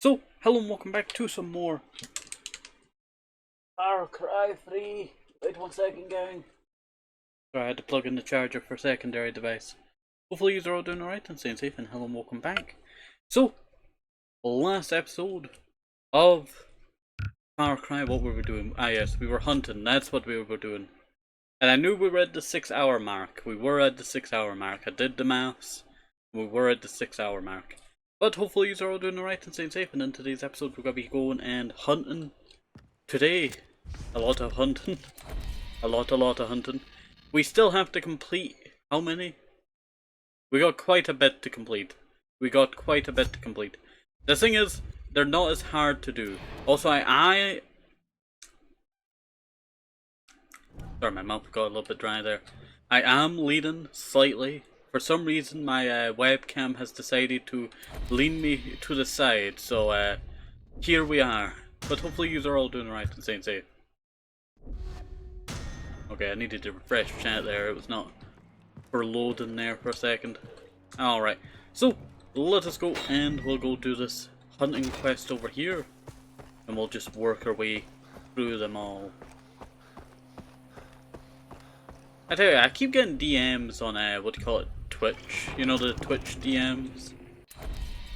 So, hello and welcome back to some more Far Cry 3. Wait 1 second, gang. Sorry, I had to plug in the charger for a secondary device. Hopefully you are all doing alright and staying safe, and hello and welcome back. So, last episode of Far Cry, what were we doing? Ah yes, we were hunting, that's what we were doing. And I knew we were at the 6 hour mark. We were at the 6 hour mark. I did the maths. We were at the 6 hour mark. But hopefully you are all doing alright and staying safe, and in today's episode we're going to be going and hunting. Today, a lot of hunting. A lot of hunting. We still have to complete, how many? We got quite a bit to complete. The thing is, they're not as hard to do. Also, sorry, my mouth got a little bit dry there. I am leaning slightly. For some reason, my webcam has decided to lean me to the side, so here we are. But hopefully you are all doing alright and staying safe. Okay, I needed to refresh chat there, it was not for loading there for a second. Alright, so let us go and we'll go do this hunting quest over here. And we'll just work our way through them all. I tell you, I keep getting DMs on, what do you call it, Twitch. You know, the Twitch DMs?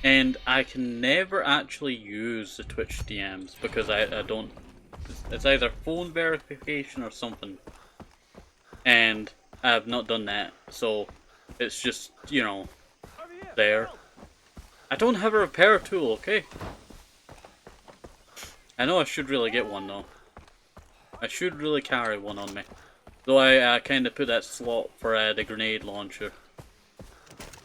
And I can never actually use the Twitch DMs because I don't... It's either phone verification or something. And I have not done that, so it's just, you know, there. I don't have a repair tool, okay? I know I should really get one though. I should really carry one on me. Though I kind of put that slot for the grenade launcher.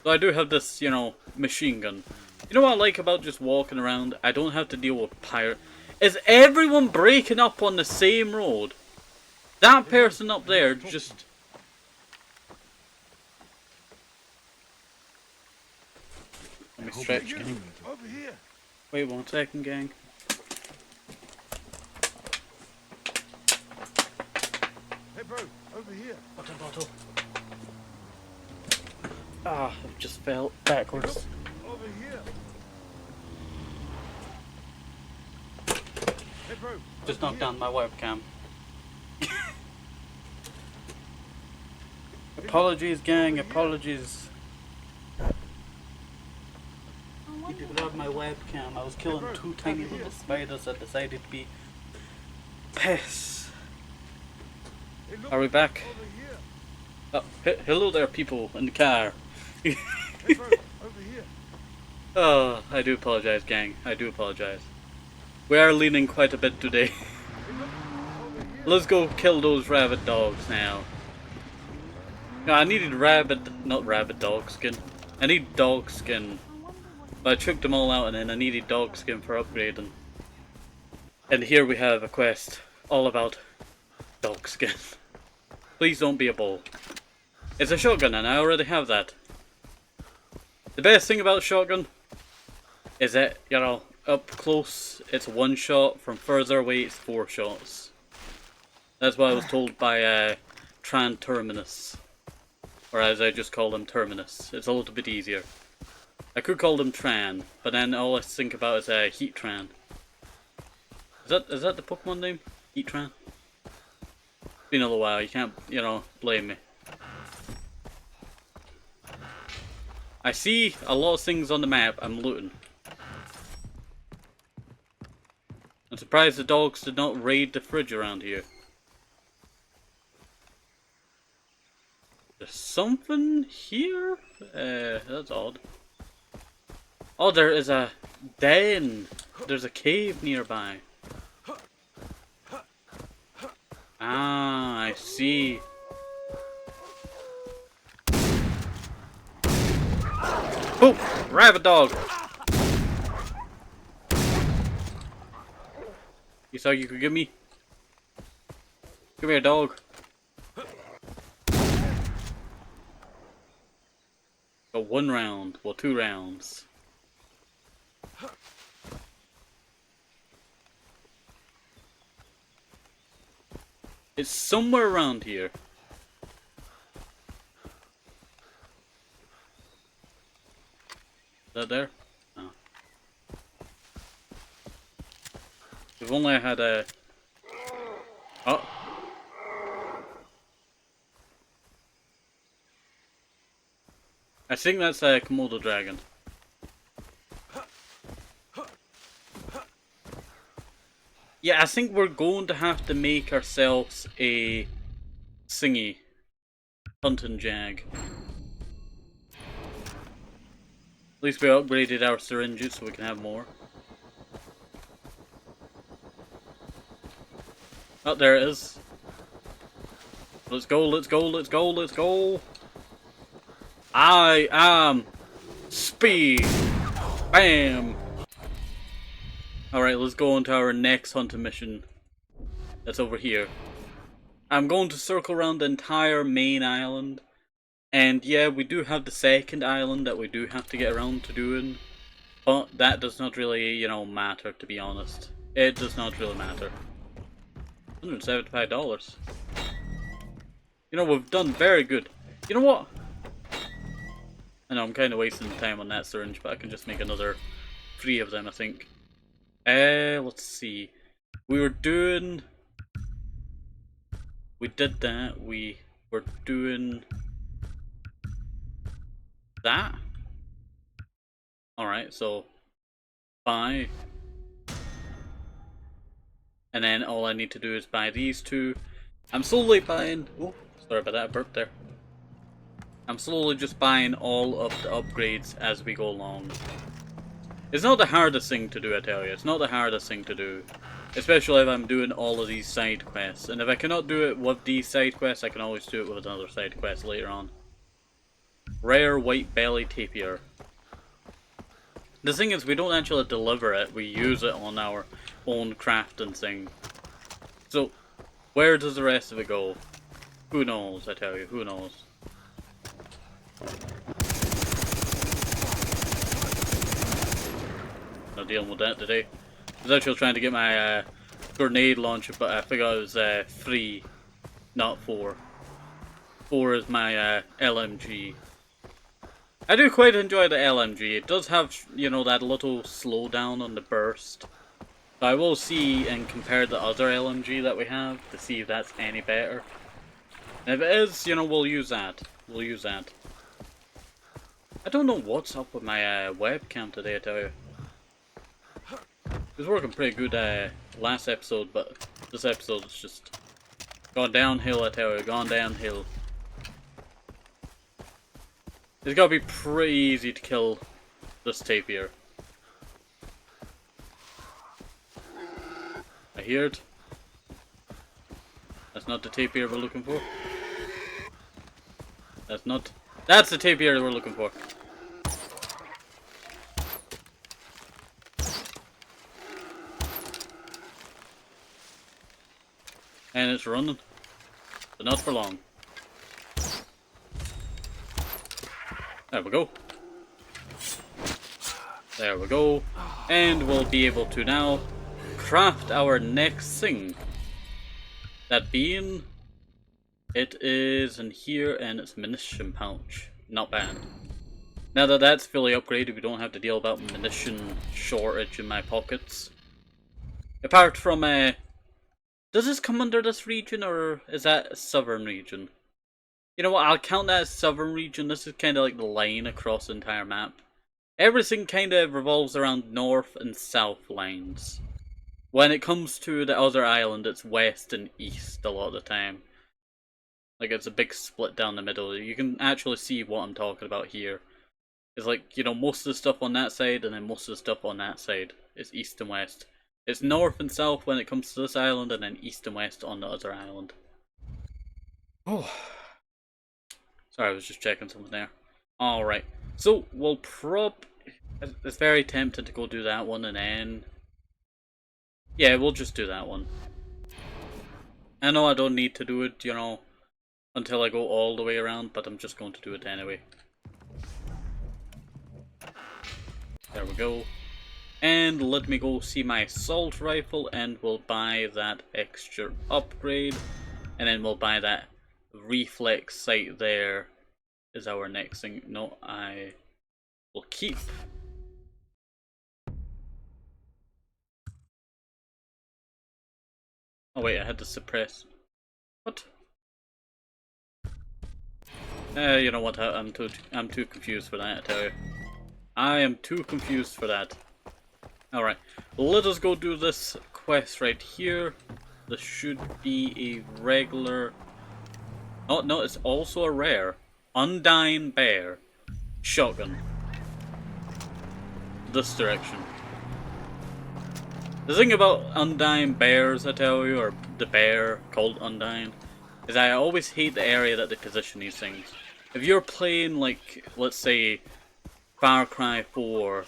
So I do have this, you know, machine gun. You know what I like about just walking around? I don't have to deal with pirate. Is everyone breaking up on the same road? That person up there just... Let me stretch, gang. Wait 1 second, gang. Hey bro, over here. Water bottle. Ah, I just fell backwards. Over here. Hey bro. Just knocked down my webcam. Apologies, gang, apologies. I need to grab my webcam. I was killing two tiny little spiders that decided to be pests. Are we back? Oh, hello there, people in the car. Hey bro, over here. Oh, I do apologize, gang. I do apologize. We are leaning quite a bit today. Let's go kill those rabid dogs now. No, I needed not rabid dog skin. I need dog skin. But I tricked them all out and then I needed dog skin for upgrading. And here we have a quest all about dog skin. Please don't be a bull. It's a shotgun and I already have that. The best thing about shotgun is that, you know, up close it's one shot, from further away it's 4 shots. That's what I was told by Tran Terminus. Or as I just call them, Terminus. It's a little bit easier. I could call them Tran, but then all I think about is Heat Tran. Is that the Pokemon name? Heat Tran? It's been a little while, you can't, you know, blame me. I see a lot of things on the map I'm looting. I'm surprised the dogs did not raid the fridge around here. There's something here? That's odd. Oh, there is a den. There's a cave nearby. Ah, I see. Oh, rabbit dog. You thought you could get me? Come here, dog. Got 1 round. Well, 2 rounds. It's somewhere around here. Is that there? Oh. If only I had a... Oh. I think that's a Komodo dragon. Yeah, I think we're going to have to make ourselves a thingy. Hunting jag. At least we upgraded our syringes so we can have more. Oh, there it is. Let's go, let's go, let's go, let's go. I am speed. Bam. Alright, let's go on to our next hunting mission. That's over here. I'm going to circle around the entire main island. And yeah, we do have the second island that we do have to get around to doing. But that does not really, you know, matter, to be honest. It does not really matter. $175. You know, we've done very good. You know what? I know I'm kind of wasting time on that syringe, but I can just make another 3 of them, I think. Let's see. We were doing... We did that. We were doing... that? Alright, so... buy. And then all I need to do is buy these 2. I'm slowly buying... Oh, sorry about that, I burped there. I'm slowly just buying all of the upgrades as we go along. It's not the hardest thing to do, I tell you. It's not the hardest thing to do. Especially if I'm doing all of these side quests. And if I cannot do it with these side quests, I can always do it with another side quest later on. Rare white belly tapir. The thing is, we don't actually deliver it. We use it on our own crafting thing. So, where does the rest of it go? Who knows, I tell you. Who knows? Not dealing with that today. I was actually trying to get my grenade launcher, but I figured it was 3, not 4. 4 is my LMG. I do quite enjoy the LMG. It does have, you know, that little slowdown on the burst. So I will see and compare the other LMG that we have to see if that's any better. And if it is, you know, we'll use that. We'll use that. I don't know what's up with my webcam today, I tell you. It was working pretty good last episode, but this episode is just gone downhill, I tell you, gone downhill. It's gotta be pretty easy to kill this tapir. I hear it. That's not the tapir we're looking for. That's not... That's the tapir we're looking for. And it's running. But not for long. There we go. There we go. And we'll be able to now craft our next thing. That being... It is in here and it's munition pouch. Not bad. Now that that's fully upgraded, we don't have to deal about munition shortage in my pockets. Apart from does this come under this region or is that a southern region? You know what, I'll count that as southern region. This is kind of like the line across the entire map. Everything kind of revolves around north and south lines. When it comes to the other island, it's west and east a lot of the time. Like, it's a big split down the middle. You can actually see what I'm talking about here. It's like, you know, most of the stuff on that side and then most of the stuff on that side is east and west. It's north and south when it comes to this island and then east and west on the other island. Oh. Sorry, I was just checking something there. Alright. So, we'll it's very tempting to go do that one and then... Yeah, we'll just do that one. I know I don't need to do it, you know, until I go all the way around, but I'm just going to do it anyway. There we go. And let me go see my assault rifle and we'll buy that extra upgrade. And then we'll buy that reflex sight there is our next thing. No, I will keep Oh wait, I had to suppress. What? You know what? I'm too confused for that. I tell you, I am too confused for that. All right, let us go do this quest right here. This should be a regular. Oh no, it's also a rare undying bear shotgun. This direction. The thing about undying bears, I tell you, or the bear called undying, is I always hate the area that they position these things. If you're playing, like, let's say, Far Cry 4,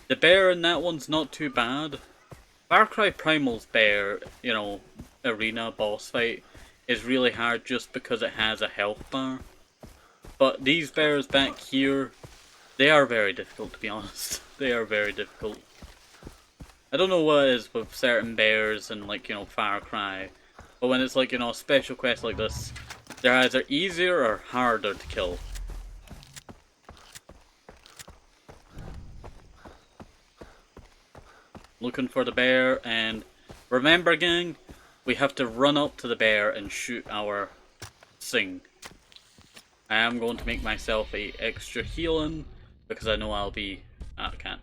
the bear in that one's not too bad. Far Cry Primal's bear, you know, arena boss fight is really hard just because it has a health bar. But these bears back here, they are very difficult, to be honest. They are very difficult. I don't know what it is with certain bears and, like, you know, Far Cry, but when it's like, you know, a special quest like this, they're either easier or harder to kill. Looking for the bear, and remember, gang, we have to run up to the bear and shoot our thing. I am going to make myself a extra healing because I know I'll be. I can't.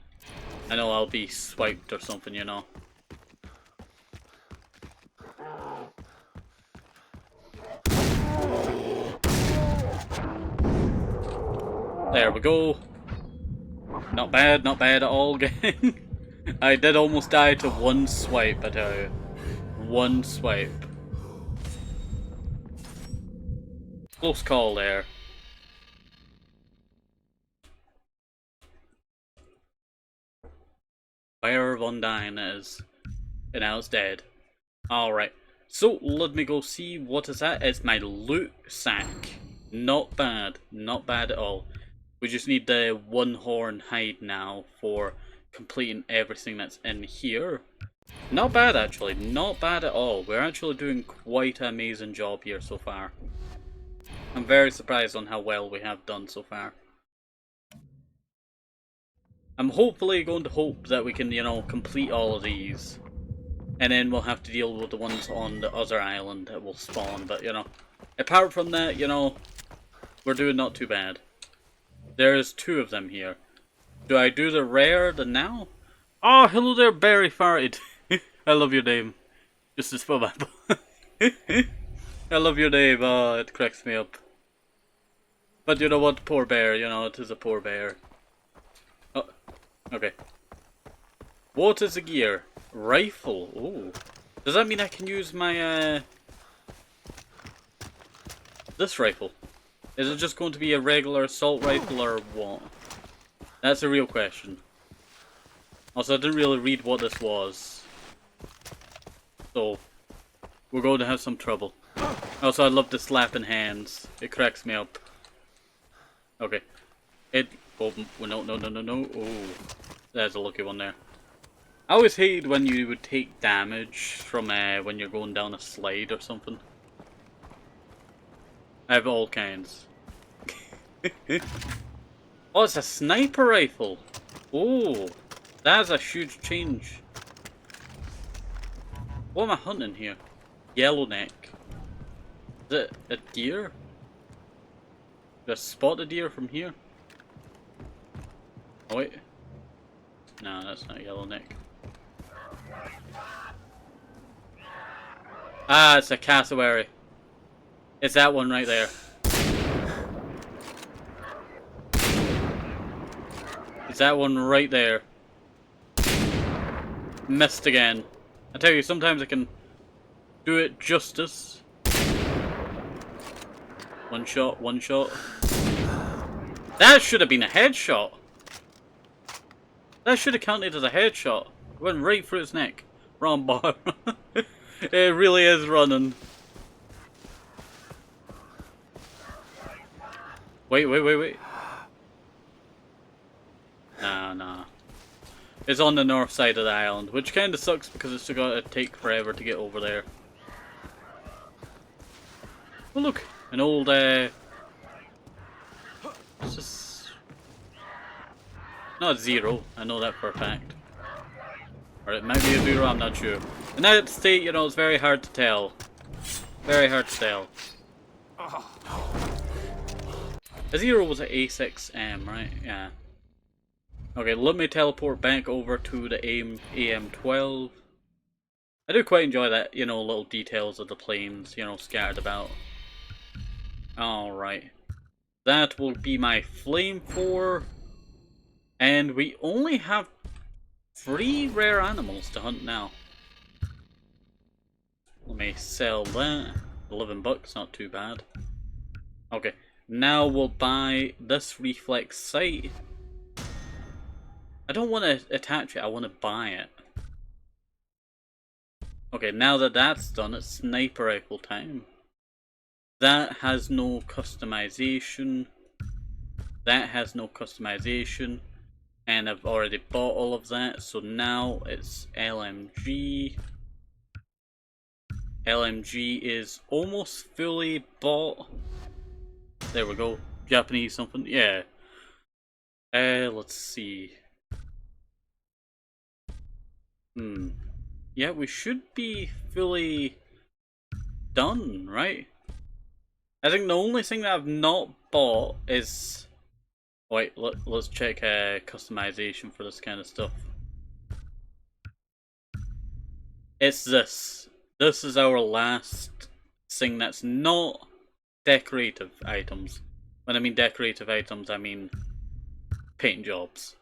I know I'll be swiped or something, you know. There we go. Not bad at all, gang. I did almost die to one swipe, I tell you. One swipe. Close call there. Bear of Undying is. And now it's dead. Alright. So, let me go see what is that. It's my loot sack. Not bad. Not bad at all. We just need the one horn hide now for completing everything that's in here. Not bad, actually. Not bad at all. We're actually doing quite an amazing job here so far. I'm very surprised on how well we have done so far. I'm hopefully going to hope that we can, you know, complete all of these. And then we'll have to deal with the ones on the other island that will spawn. But, you know, apart from that, you know, we're doing not too bad. There's 2 of them here. Do I do the rare, the now? Oh, hello there, Barry Farted. I love your name. Just as for my I love your name, oh, it cracks me up. But you know what, poor bear, you know, it is a poor bear. Oh, okay. What is the gear? Rifle, ooh. Does that mean I can use my, this rifle? Is it just going to be a regular assault rifle or what? That's a real question. Also, I didn't really read what this was. So, we're going to have some trouble. Also, I love the slapping hands. It cracks me up. Okay. Oh, no. Oh, there's a lucky one there. I always hated when you would take damage from when you're going down a slide or something. I have all kinds. Oh, it's a sniper rifle. Oh, that's a huge change. What am I hunting here? Yellowneck. Is it a deer? Did I spot a deer from here? Oh wait. No, that's not Yellowneck. Ah, it's a cassowary. It's that one right there. It's that one right there. Missed again. I tell you, sometimes I can do it justice. One shot, one shot. That should have been a headshot. That should have counted as a headshot. Went right through his neck. Wrong bar. It really is running. Wait. Nah. It's on the north side of the island, which kinda sucks because it's gonna take forever to get over there. Oh look, an old it's just not zero, I know that for a fact. Or it might be a zero, I'm not sure. In that state, you know, it's very hard to tell. Very hard to tell. A zero was an A6M, right? Yeah. Okay, let me teleport back over to the AM12. I do quite enjoy that, you know, little details of the planes, you know, scattered about. Alright. That will be my flame 4. And we only have 3 rare animals to hunt now. Let me sell that. 11 bucks, not too bad. Okay, now we'll buy this reflex sight. I don't want to attach it, I want to buy it. Okay, now that that's done, it's sniper rifle time. That has no customization. That has no customization. And I've already bought all of that, so now it's LMG. LMG is almost fully bought. There we go. Japanese something, yeah. Let's see. Yeah, we should be fully done, right? I think the only thing that I've not bought is... Wait, let's check customization for this kind of stuff. It's this. This is our last thing that's not decorative items. When I mean decorative items, I mean paint jobs.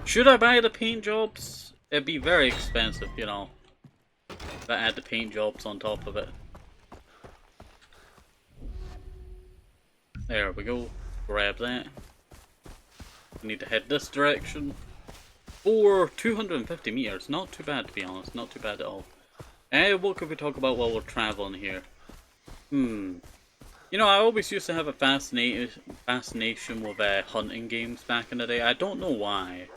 Should I buy the paint jobs? It'd be very expensive, you know, if I add the paint jobs on top of it. There we go. Grab that. We need to head this direction. For 250 meters. Not too bad, to be honest. Not too bad at all. What could we talk about while we're traveling here? You know, I always used to have a fascination with hunting games back in the day. I don't know why.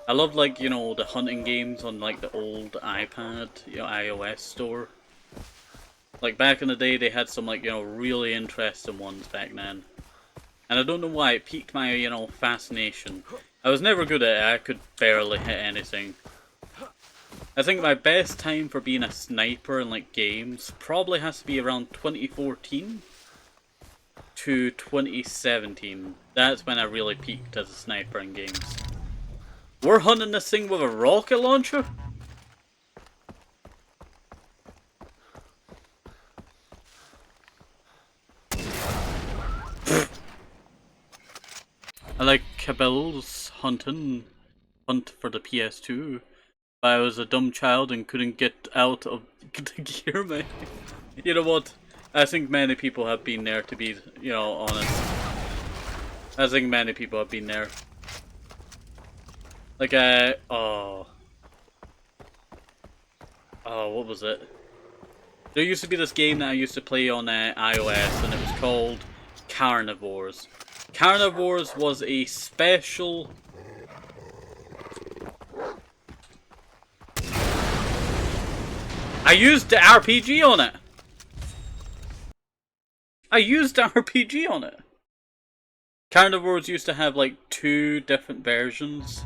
I love, like, you know, the hunting games on, like, the old iPad, you know, iOS store. Like, back in the day, they had some, like, you know, really interesting ones back then. And I don't know why, it piqued my, you know, fascination. I was never good at it, I could barely hit anything. I think my best time for being a sniper in, like, games probably has to be around 2014 to 2017. That's when I really peaked as a sniper in games. We're hunting this thing with a rocket launcher? I like Cabell's hunt for the PS2, but I was a dumb child and couldn't get out of the gear, man. You know what? I think many people have been there, to be, you know, honest. I think many people have been there. Like, what was it? There used to be this game that I used to play on iOS, and it was called Carnivores. Carnivores was a special... I used the RPG on it! I used the RPG on it! Carnivores used to have like 2 different versions.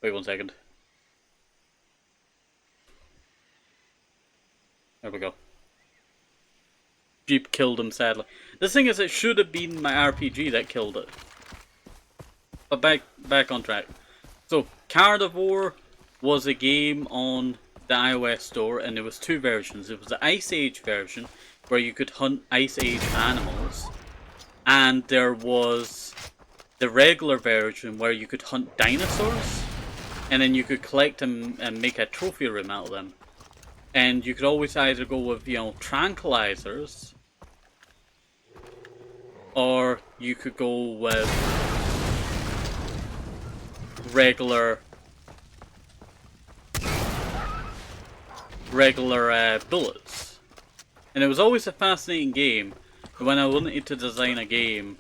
Wait 1 second. There we go. Jeep killed him, sadly. The thing is, it should have been my RPG that killed it. But back on track. So, Carnivore was a game on the iOS store, and there was 2 versions. It was the Ice Age version, where you could hunt Ice Age animals. And there was the regular version, where you could hunt dinosaurs. And then you could collect them and make a trophy room out of them. And you could always either go with, you know, tranquilizers, or you could go with regular bullets. And it was always a fascinating game. When I wanted to design a game,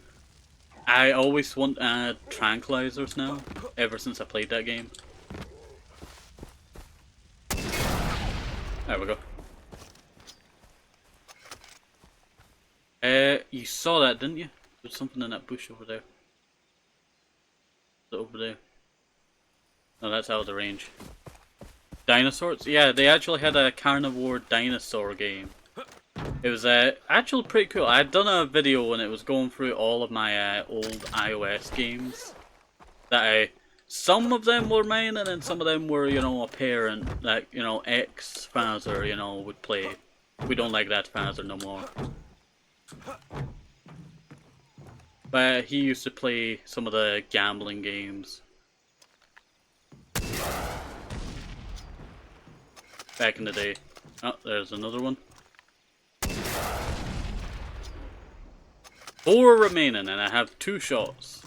I always want to add tranquilizers now, ever since I played that game. There we go. You saw that, didn't you? There's something in that bush over there. Is it over there? No, that's out of the range. Dinosaurs? Yeah, they actually had a carnivore dinosaur game. It was actually pretty cool. I had done a video when it was going through all of my old iOS games. Some of them were mine, and then some of them were, you know, a parent that, you know, ex-father, you know, would play. We don't like that father no more. But he used to play some of the gambling games. Back in the day. Oh, there's another one. 4 remaining, and I have 2 shots.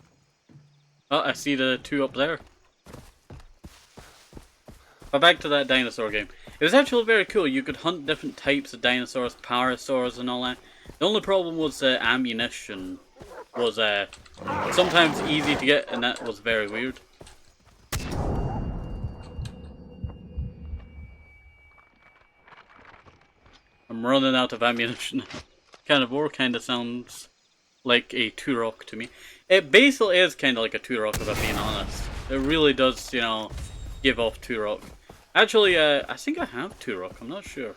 Oh, I see the 2 up there. But back to that dinosaur game. It was actually very cool. You could hunt different types of dinosaurs, parasaurs and all that. The only problem was the ammunition was sometimes easy to get, and that was very weird. I'm running out of ammunition. Carnivore kind of sounds like a Turok to me. It basically is kind of like a Turok, if I'm being honest. It really does, you know, give off Turok. Actually, I think I have Turok. I'm not sure.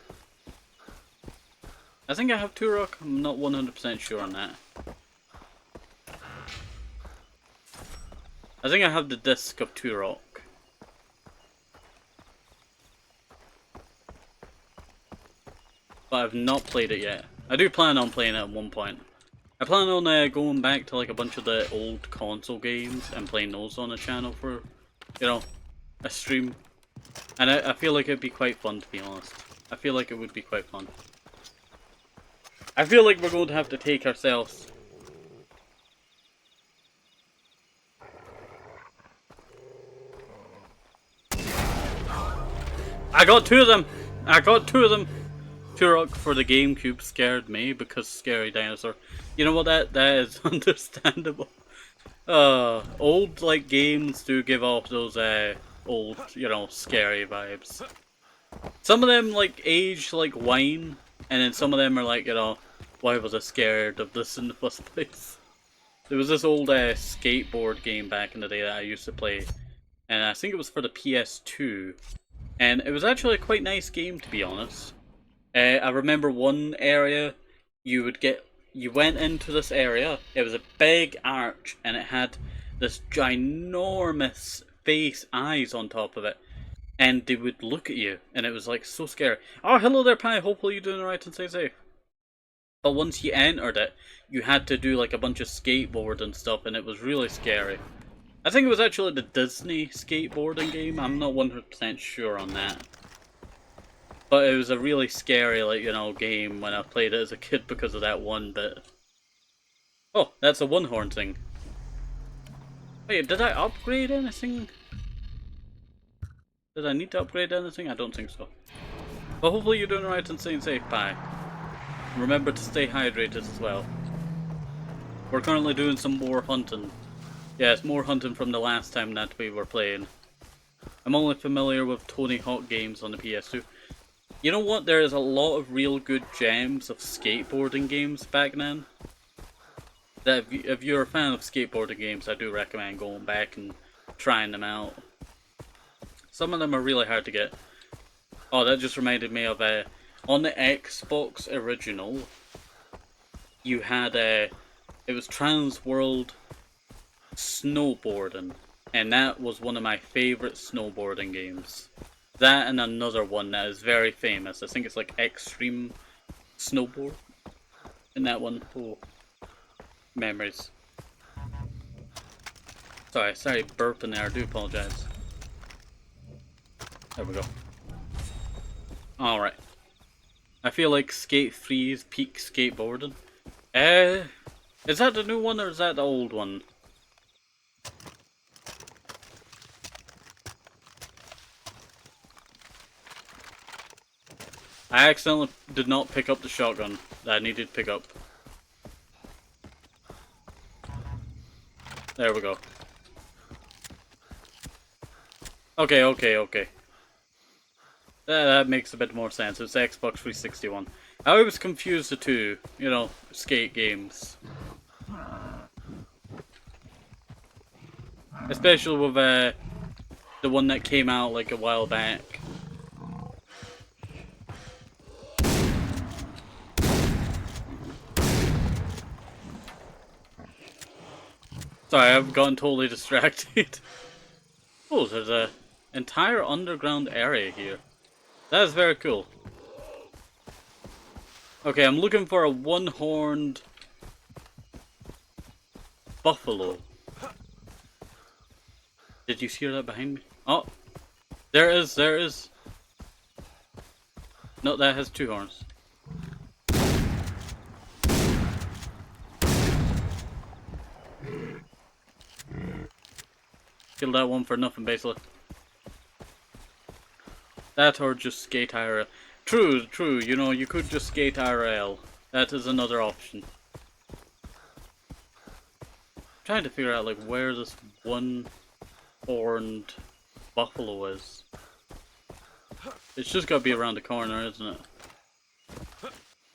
I think I have Turok. I'm not 100% sure on that. I think I have the disc of Turok. But I've not played it yet. I do plan on playing it at one point. I plan on going back to like a bunch of the old console games and playing those on the channel for, you know, a stream. And I feel like it'd be quite fun, to be honest. I feel like it would be quite fun. I feel like we're going to have to take ourselves. I got 2 of them! I got 2 of them! Turok for the GameCube scared me because scary dinosaur. You know what, that is understandable. Old like games do give off those old, you know, scary vibes. Some of them like age like wine, and then some of them are like, you know, why was I scared of this in the first place? There was this old skateboard game back in the day that I used to play, and I think it was for the PS2, and it was actually a quite nice game, to be honest. I remember one area, you went into this area, it was a big arch, and it had this ginormous face eyes on top of it, and they would look at you, and it was like so scary. Oh, hello there, Pie, hopefully you're doing alright and stay safe. But once you entered it, you had to do like a bunch of skateboard and stuff, and it was really scary. I think it was actually the Disney skateboarding game, I'm not 100% sure on that. But it was a really scary, like, you know, game when I played it as a kid because of that one bit. Oh, that's a one-horn thing. Wait, did I upgrade anything? Did I need to upgrade anything? I don't think so. But hopefully you're doing right and staying safe, bye. Remember to stay hydrated as well. We're currently doing some more hunting. Yeah, it's more hunting from the last time that we were playing. I'm only familiar with Tony Hawk games on the PS2. You know what? There is a lot of real good gems of skateboarding games back then. That if you're a fan of skateboarding games, I do recommend going back and trying them out. Some of them are really hard to get. Oh, that just reminded me of on the Xbox original, you had it was Trans World Snowboarding, and that was one of my favorite snowboarding games. That and another one that is very famous. I think it's like Extreme Snowboard. And that one, oh, memories. Sorry burping there, I do apologize. There we go. Alright. I feel like Skate 3's peak skateboarding. Is that the new one or is that the old one? I accidentally did not pick up the shotgun that I needed to pick up. There we go. Okay. That makes a bit more sense. It's Xbox 360 one. I always confuse the two, you know, skate games. Especially with The one that came out like a while back. Sorry, I've gotten totally distracted. Oh, there's a entire underground area here. That is very cool. Okay, I'm looking for a one-horned buffalo. Did you hear that behind me? Oh, there is, there is. No, that has two horns. Killed that one for nothing, basically. That or just skate IRL. True, true, you know, you could just skate IRL. That is another option. I'm trying to figure out, like, where this one-horned buffalo is. It's just gotta be around the corner, isn't it?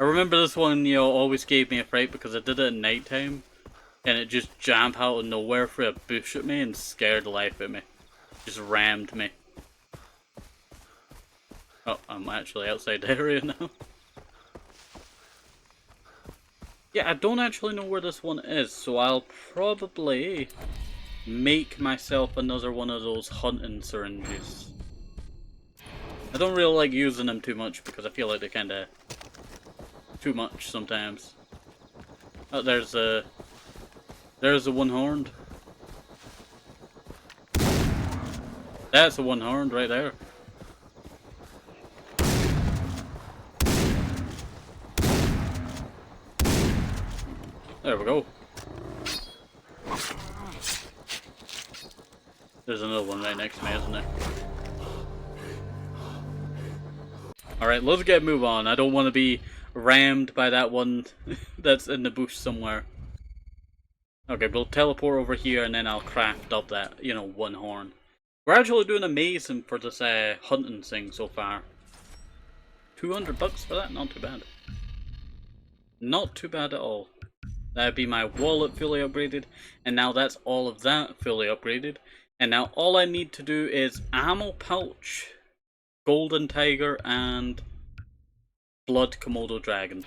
I remember this one, you know, always gave me a fright because I did it at night time. And it just jumped out of nowhere for a bush at me and scared the life out of me. Just rammed me. Oh, I'm actually outside the area now. Yeah, I don't actually know where this one is, so I'll probably make myself another one of those hunting syringes. I don't really like using them too much because I feel like they're kinda too much sometimes. Oh, there's a one-horned. That's a one-horned right there. There we go. There's another one right next to me, isn't there? Alright, let's get a move on. I don't want to be rammed by that one that's in the bush somewhere. Okay, we'll teleport over here and then I'll craft up that, you know, one horn. We're actually doing amazing for this hunting thing so far. $200 for that? Not too bad. Not too bad at all. That'd be my wallet fully upgraded, and now that's all of that fully upgraded. And now all I need to do is ammo pouch, golden tiger, and blood Komodo dragon.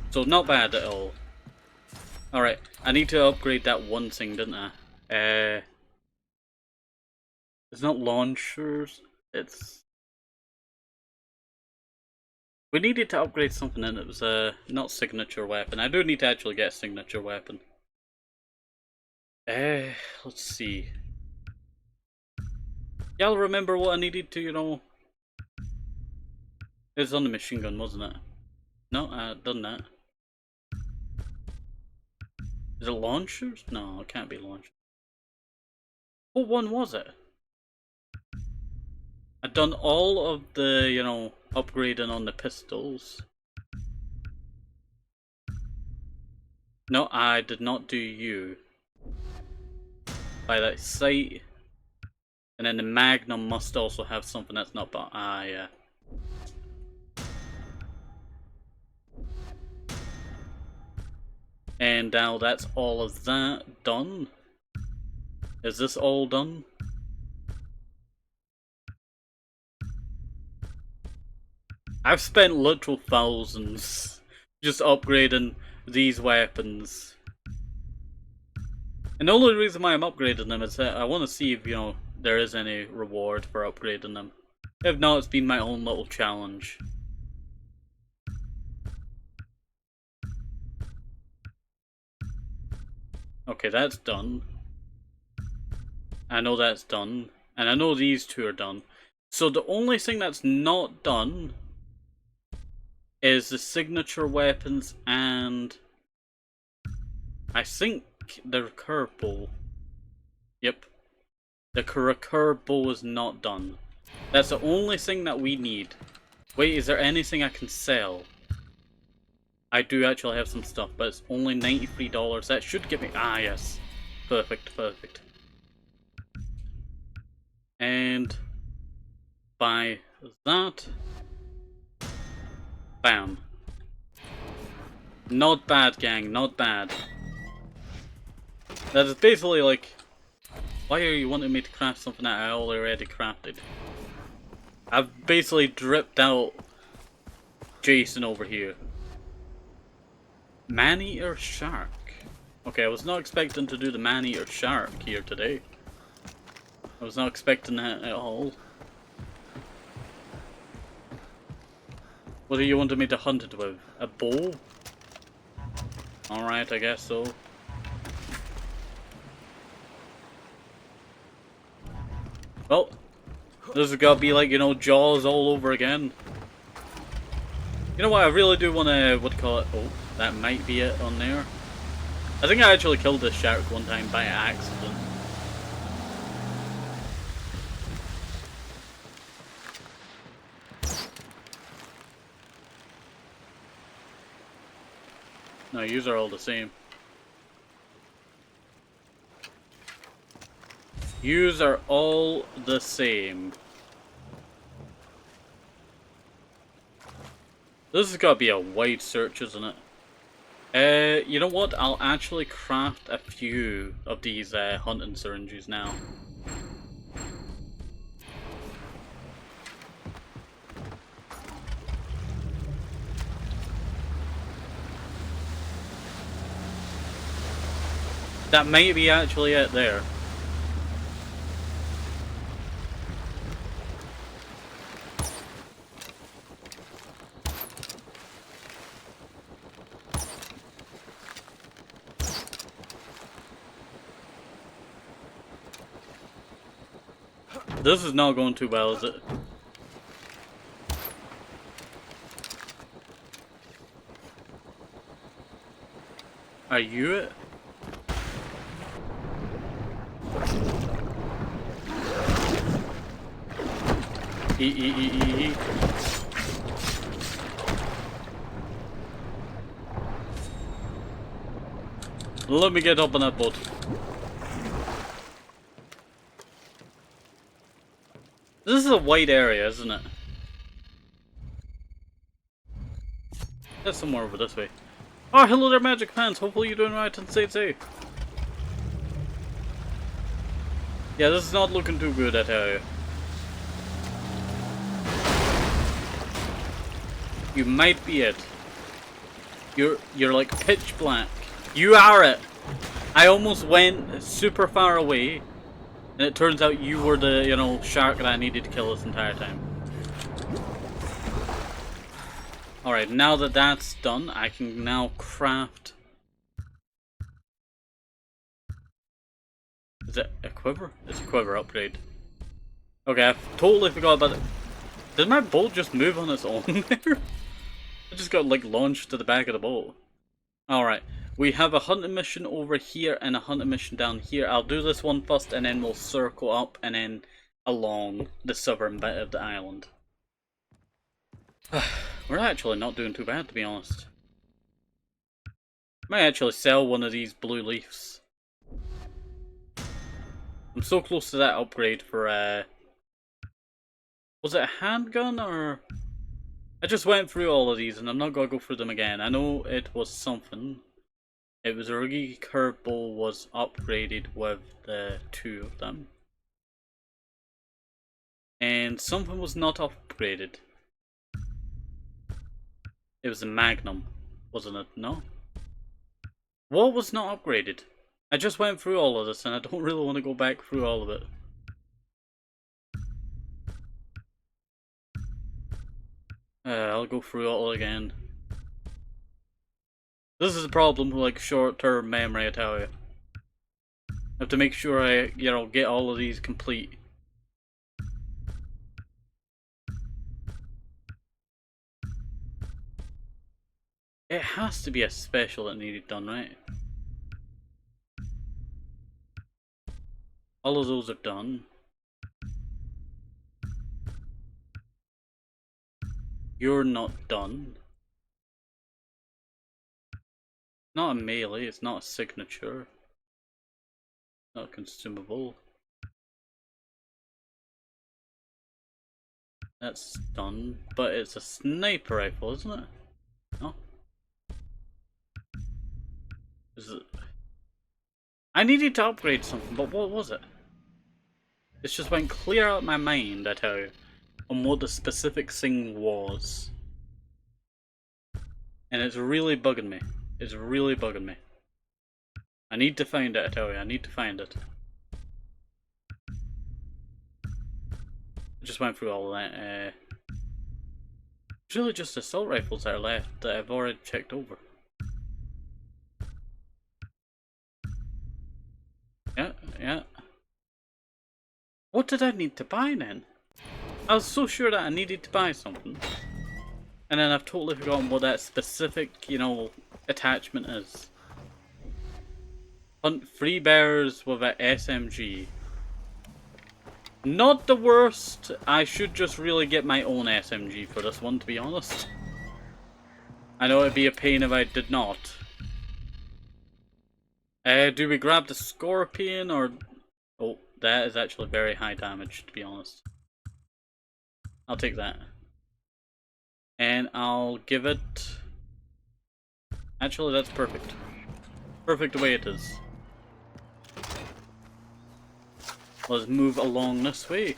So not bad at all. Alright, I need to upgrade that one thing, didn't I? It's not launchers, it's... We needed to upgrade something and it was not signature weapon. I do need to actually get a signature weapon. Let's see. Y'all remember what I needed to, you know... It was on the machine gun, wasn't it? No, I done that. Is it launchers? No, it can't be launchers. What one was it? I've done all of the, you know, upgrading on the pistols. No, I did not do you. By that sight. And then the Magnum must also have something that's not but yeah. And now that's all of that done. Is this all done? I've spent literal thousands just upgrading these weapons. And the only reason why I'm upgrading them is that I want to see if, you know, there is any reward for upgrading them. If not, it's been my own little challenge. Okay, that's done. I know that's done. And I know these two are done. So the only thing that's not done is the signature weapons and I think the recurve bow. Yep. The recurve bow is not done. That's the only thing that we need. Wait, is there anything I can sell? I do actually have some stuff, but it's only $93. That should give me... Ah, yes. Perfect, perfect. And... buy that. Bam. Not bad, gang, not bad. That is basically like Why are you wanting me to craft something that I already crafted? I've basically dripped out Jason over here. Man-eater shark. Okay, I was not expecting to do the man-eater shark here today. I was not expecting that at all. What do you wanted me to hunt it with? A bow? Alright, I guess so. Well, this has got to be like, you know, Jaws all over again. You know what, I really do want to, what do you call it? Oh, that might be it on there. I think I actually killed this shark one time by accident. No, yous are all the same. Yous are all the same. This has got to be a wide search, isn't it? You know what? I'll actually craft a few of these hunting syringes now. That might be actually it there. This is not going too well, is it? Are you it? E. Let me get up on that boat. This is a wide area, isn't it? There's somewhere over this way. Oh, hello there, Magic Pants. Hopefully you're doing right and stay safe. Yeah, this is not looking too good, I tell you. You might be it. You're like pitch black. You are it. I almost went super far away, and it turns out you were the, you know, shark that I needed to kill this entire time. Alright, now that that's done, I can now craft... Is it a quiver? It's a quiver upgrade. Okay, I totally forgot about it. Did my boat just move on its own there? I just got, like, launched to the back of the boat. Alright, we have a hunting mission over here and a hunting mission down here. I'll do this one first and then we'll circle up and then along the southern bit of the island. We're actually not doing too bad, to be honest. Might actually sell one of these blue leaves. I'm so close to that upgrade for, was it a handgun or... I just went through all of these and I'm not going to go through them again. I know it was something. It was a Rugi curved bow was upgraded with the two of them. And something was not upgraded. It was a Magnum, wasn't it? No? What was not upgraded? I just went through all of this and I don't really want to go back through all of it. I'll go through it all again. This is the problem with like short-term memory, I tell you. I have to make sure I, you know, get all of these complete. It has to be a special that needed done, right? All of those are done. You're not done. Not a melee, it's not a signature. Not consumable. That's done, but it's a sniper rifle, isn't it? No? Is it? I needed to upgrade something, but what was it? It's just went clear out my mind, I tell you, on what the specific thing was. And it's really bugging me. It's really bugging me. I need to find it, I tell you, I need to find it. I just went through all of that. It's really just assault rifles that are left that I've already checked over. Yeah. What did I need to buy then? I was so sure that I needed to buy something. And then I've totally forgotten what that specific, you know, attachment is. Hunt 3 bears with an SMG. Not the worst. I should just really get my own SMG for this one, to be honest. I know it'd be a pain if I did not. Do we grab the scorpion or... Oh, that is actually very high damage, to be honest. I'll take that. And I'll give it... Actually, that's perfect. Perfect the way it is. Let's move along this way.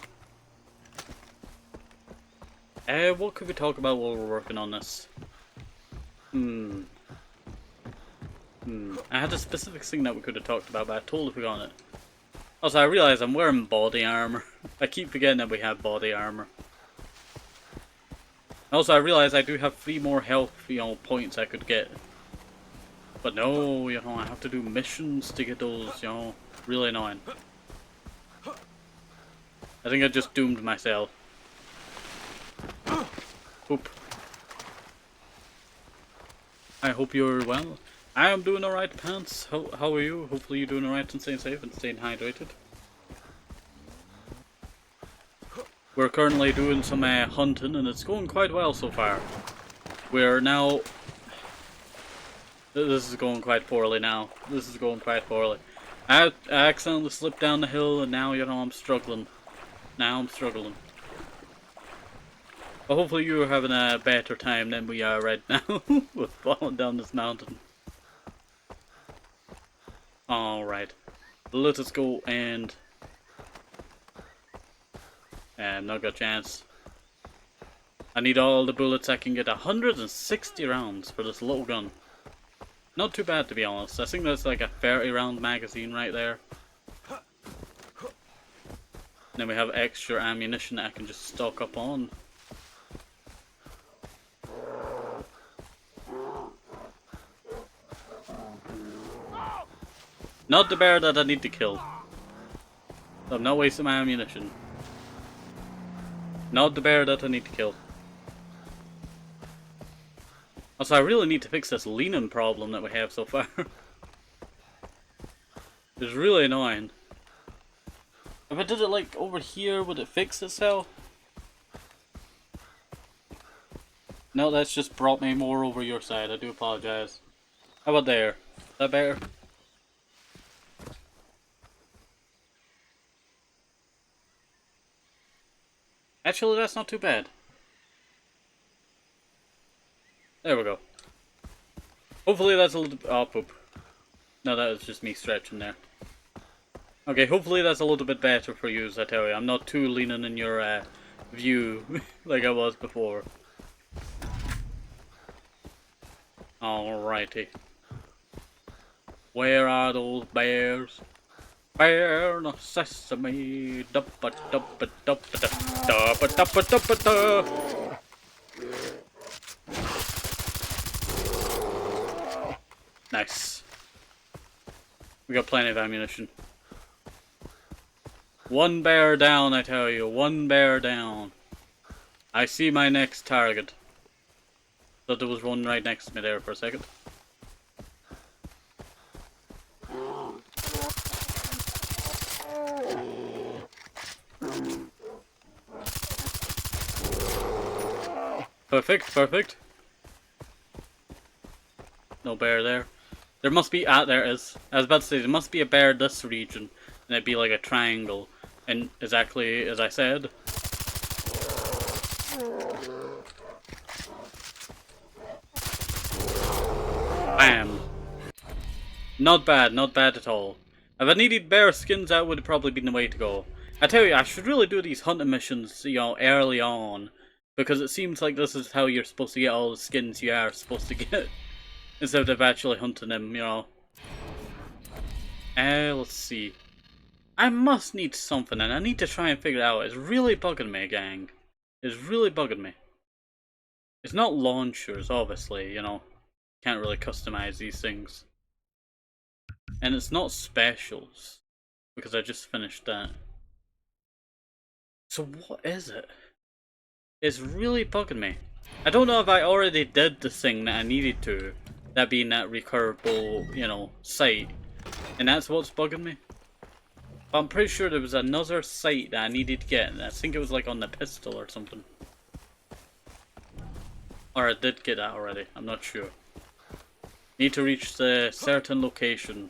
What could we talk about while we're working on this? I had a specific thing that we could have talked about, but I totally forgot it. Also, I realize I'm wearing body armor. I keep forgetting that we have body armor. Also, I realize I do have 3 more health, you know, points I could get. But no, you know, I have to do missions to get those, you know, really annoying. I think I just doomed myself. Oop. I hope you're well. I am doing alright, Pants. How are you? Hopefully you're doing alright and staying safe and staying hydrated. We're currently doing some hunting and it's going quite well so far. We're now... This is going quite poorly now. This is going quite poorly. I accidentally slipped down the hill and now, you know, I'm struggling. Now I'm struggling. But hopefully you're having a better time than we are right now with falling down this mountain. Alright. Let us go and... not got a chance. I need all the bullets I can get. 160 rounds for this little gun. Not too bad, to be honest. I think that's like a 30 round magazine right there. Then we have extra ammunition that I can just stock up on. Not the bear that I need to kill. I'm not wasting my ammunition. Not the bear that I need to kill. Also, I really need to fix this leaning problem that we have so far. It's really annoying. If I did it like over here, would it fix itself? No, that's just brought me more over your side. I do apologize. How about there? Is that better? Actually, that's not too bad. There we go. Hopefully that's a little... Oh, poop. No, that was just me stretching there. Okay, hopefully that's a little bit better for you, I tell you. I'm not too leaning in your view like I was before. Alrighty. Where are those bears? Bear no sesame. Duppa duppa duppa duppa duppa duppa duppa. Nice. We got plenty of ammunition. One bear down, I tell you. One bear down. I see my next target. Thought there was one right next to me there for a second. Perfect, perfect. No bear there. There must be... Ah, there is. I was about to say, there must be a bear this region. And it'd be like a triangle. And exactly as I said. Bam. Not bad at all. If I needed bear skins, that would have probably been the way to go. I tell you, I should really do these hunting missions, you know, early on. Because it seems like this is how you're supposed to get all the skins you are supposed to get. Instead of actually hunting them, you know. Let's see. I must need something, and I need to try and figure it out. It's really bugging me, gang. It's really bugging me. It's not launchers, obviously, you know. Can't really customize these things. And it's not specials, because I just finished that. So what is it? It's really bugging me. I don't know if I already did the thing that I needed to, that being that recurable, you know, site. And that's what's bugging me. But I'm pretty sure there was another site that I needed to get, and I think it was like on the pistol or something. Or I did get that already, I'm not sure. Need to reach the certain location.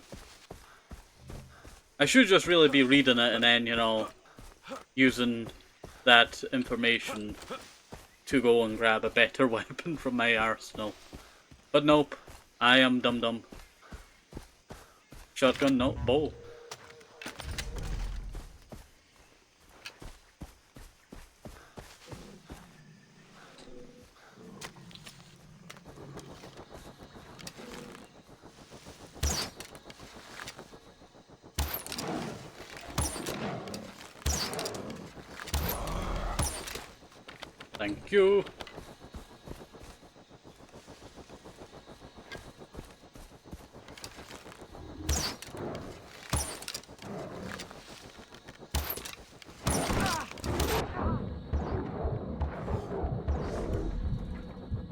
I should just really be reading it and then, you know, using that information to go and grab a better weapon from my arsenal. But nope, I am dum-dum. Shotgun, no, bow. Thank you.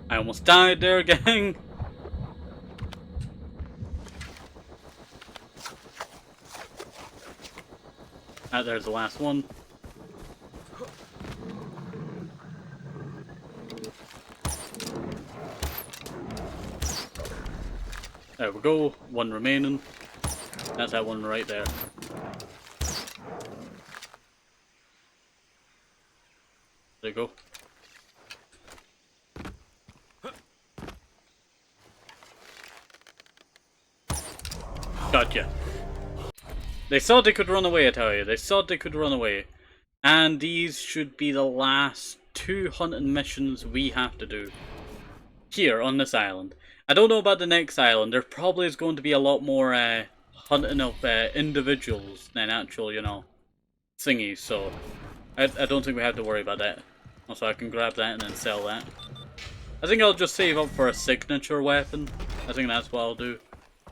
I almost died there, gang. Ah, there's the last one. There we go, one remaining. That's that one right there. There you go. Gotcha. They thought they could run away, I tell you. They thought they could run away. And these should be the last 2 hunting missions we have to do. Here, on this island. I don't know about the next island. There probably is going to be a lot more hunting of individuals than actual, you know, thingies. So, I don't think we have to worry about that. Also, I can grab that and then sell that. I think I'll just save up for a signature weapon. I think that's what I'll do.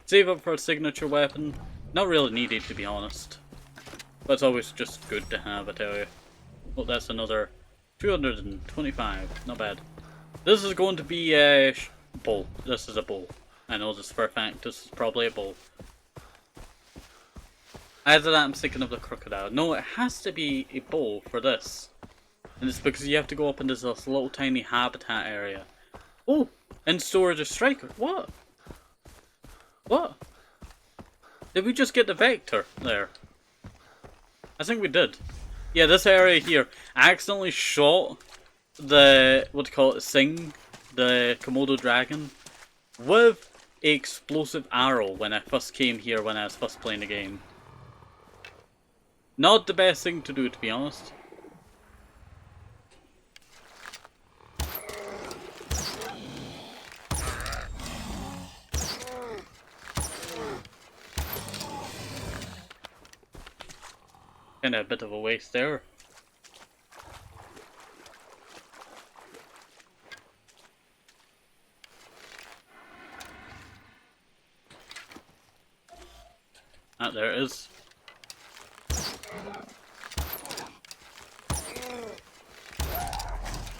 Save up for a signature weapon. Not really needed, to be honest. But it's always just good to have, I tell you. Oh, that's another 225. Not bad. This is going to be a bull. This is a bull. I know this for a fact. This is probably a bull. Either that, I'm thinking of the crocodile. No, it has to be a bull for this. And it's because you have to go up into this little tiny habitat area. Oh! In storage a striker. What? What? Did we just get the vector there? I think we did. Yeah, this area here. I accidentally shot the, what do you call it, thing, the Komodo dragon, with an explosive arrow when I first came here when I was first playing the game. Not the best thing to do, to be honest. Kinda a bit of a waste there. Ah, there it is.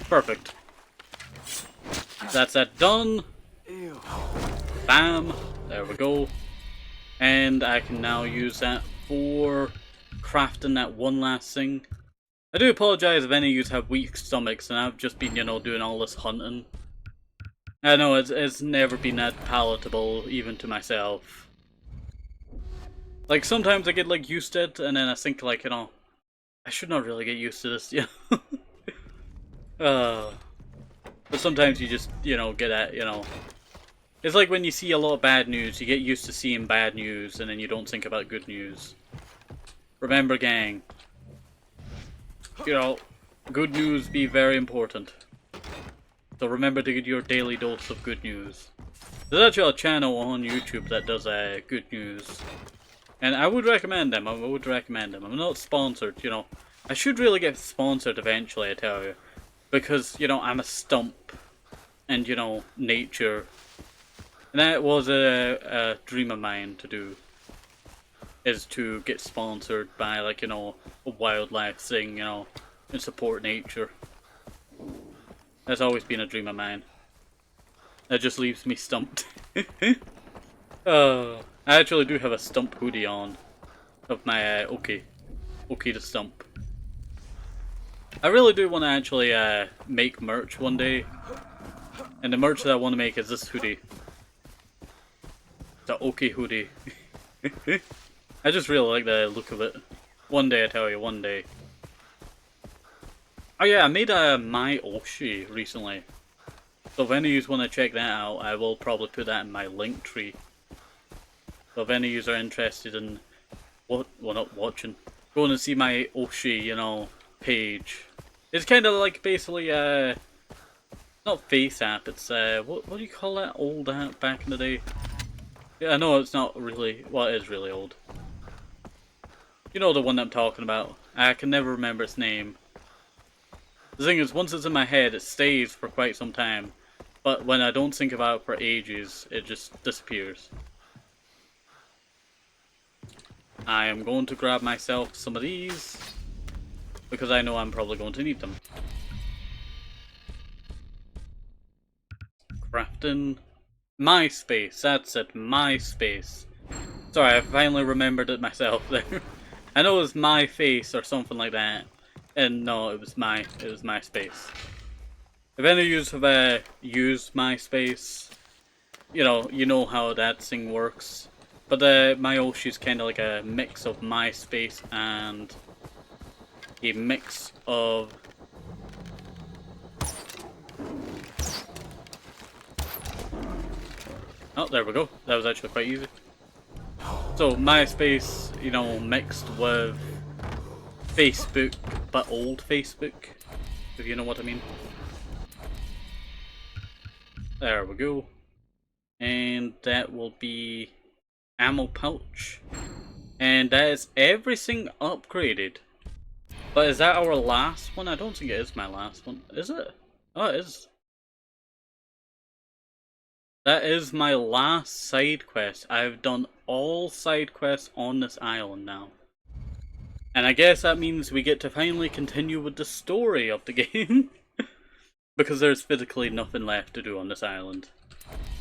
Perfect. That's that done. Ew. Bam. There we go. And I can now use that for crafting that one last thing. I do apologise if any of you have weak stomachs and I've just been, you know, doing all this hunting. I know it's never been that palatable, even to myself. Like, sometimes I get, like, used to it, and then I think, like, you know, I should not really get used to this, yeah. But sometimes you just, you know, get at, you know. It's like when you see a lot of bad news, you get used to seeing bad news, and then you don't think about good news. Remember, gang, you know, good news be very important. So remember to get your daily dose of good news. There's actually a channel on YouTube that does good news. And I would recommend them, I would recommend them. I'm not sponsored, you know. I should really get sponsored eventually, I tell you. Because, you know, I'm a stump. And, you know, nature. And that was a dream of mine to do. Is to get sponsored by, like, you know, a wildlife thing, you know. And support nature. That's always been a dream of mine. That just leaves me stumped. I actually do have a Stump hoodie on. Of my, okay the Stump. I really do want to actually make merch one day. And the merch that I want to make is this hoodie. The okay hoodie. I just really like the look of it. One day, I tell you, one day. Oh yeah, I made a My Oshi recently. So if any of you want to check that out, I will probably put that in my link tree. So if any of you are interested in well not watching, going to see my Oshi, you know, page. It's kind of like basically not face app. It's what do you call that old app back in the day? Yeah, I know it's not really. Well, it is really old. You know the one that I'm talking about. I can never remember its name. The thing is, once it's in my head, it stays for quite some time. But when I don't think about it for ages, it just disappears. I am going to grab myself some of these, because I know I'm probably going to need them. Crafting. MySpace, that's it, MySpace. Sorry, I finally remembered it myself there. I know it was My Face or something like that. And no, it was MySpace. If any of you have used MySpace, you know how that thing works. But my Oshi is kind of like a mix of MySpace and a mix of oh, there we go. That was actually quite easy. So MySpace, you know, mixed with Facebook, but old Facebook, if you know what I mean. There we go. And that will be ammo pouch. And that is everything upgraded. But is that our last one? I don't think it is my last one. Is it? Oh, it is. That is my last side quest. I've done all side quests on this island now. And I guess that means we get to finally continue with the story of the game. Because there's physically nothing left to do on this island.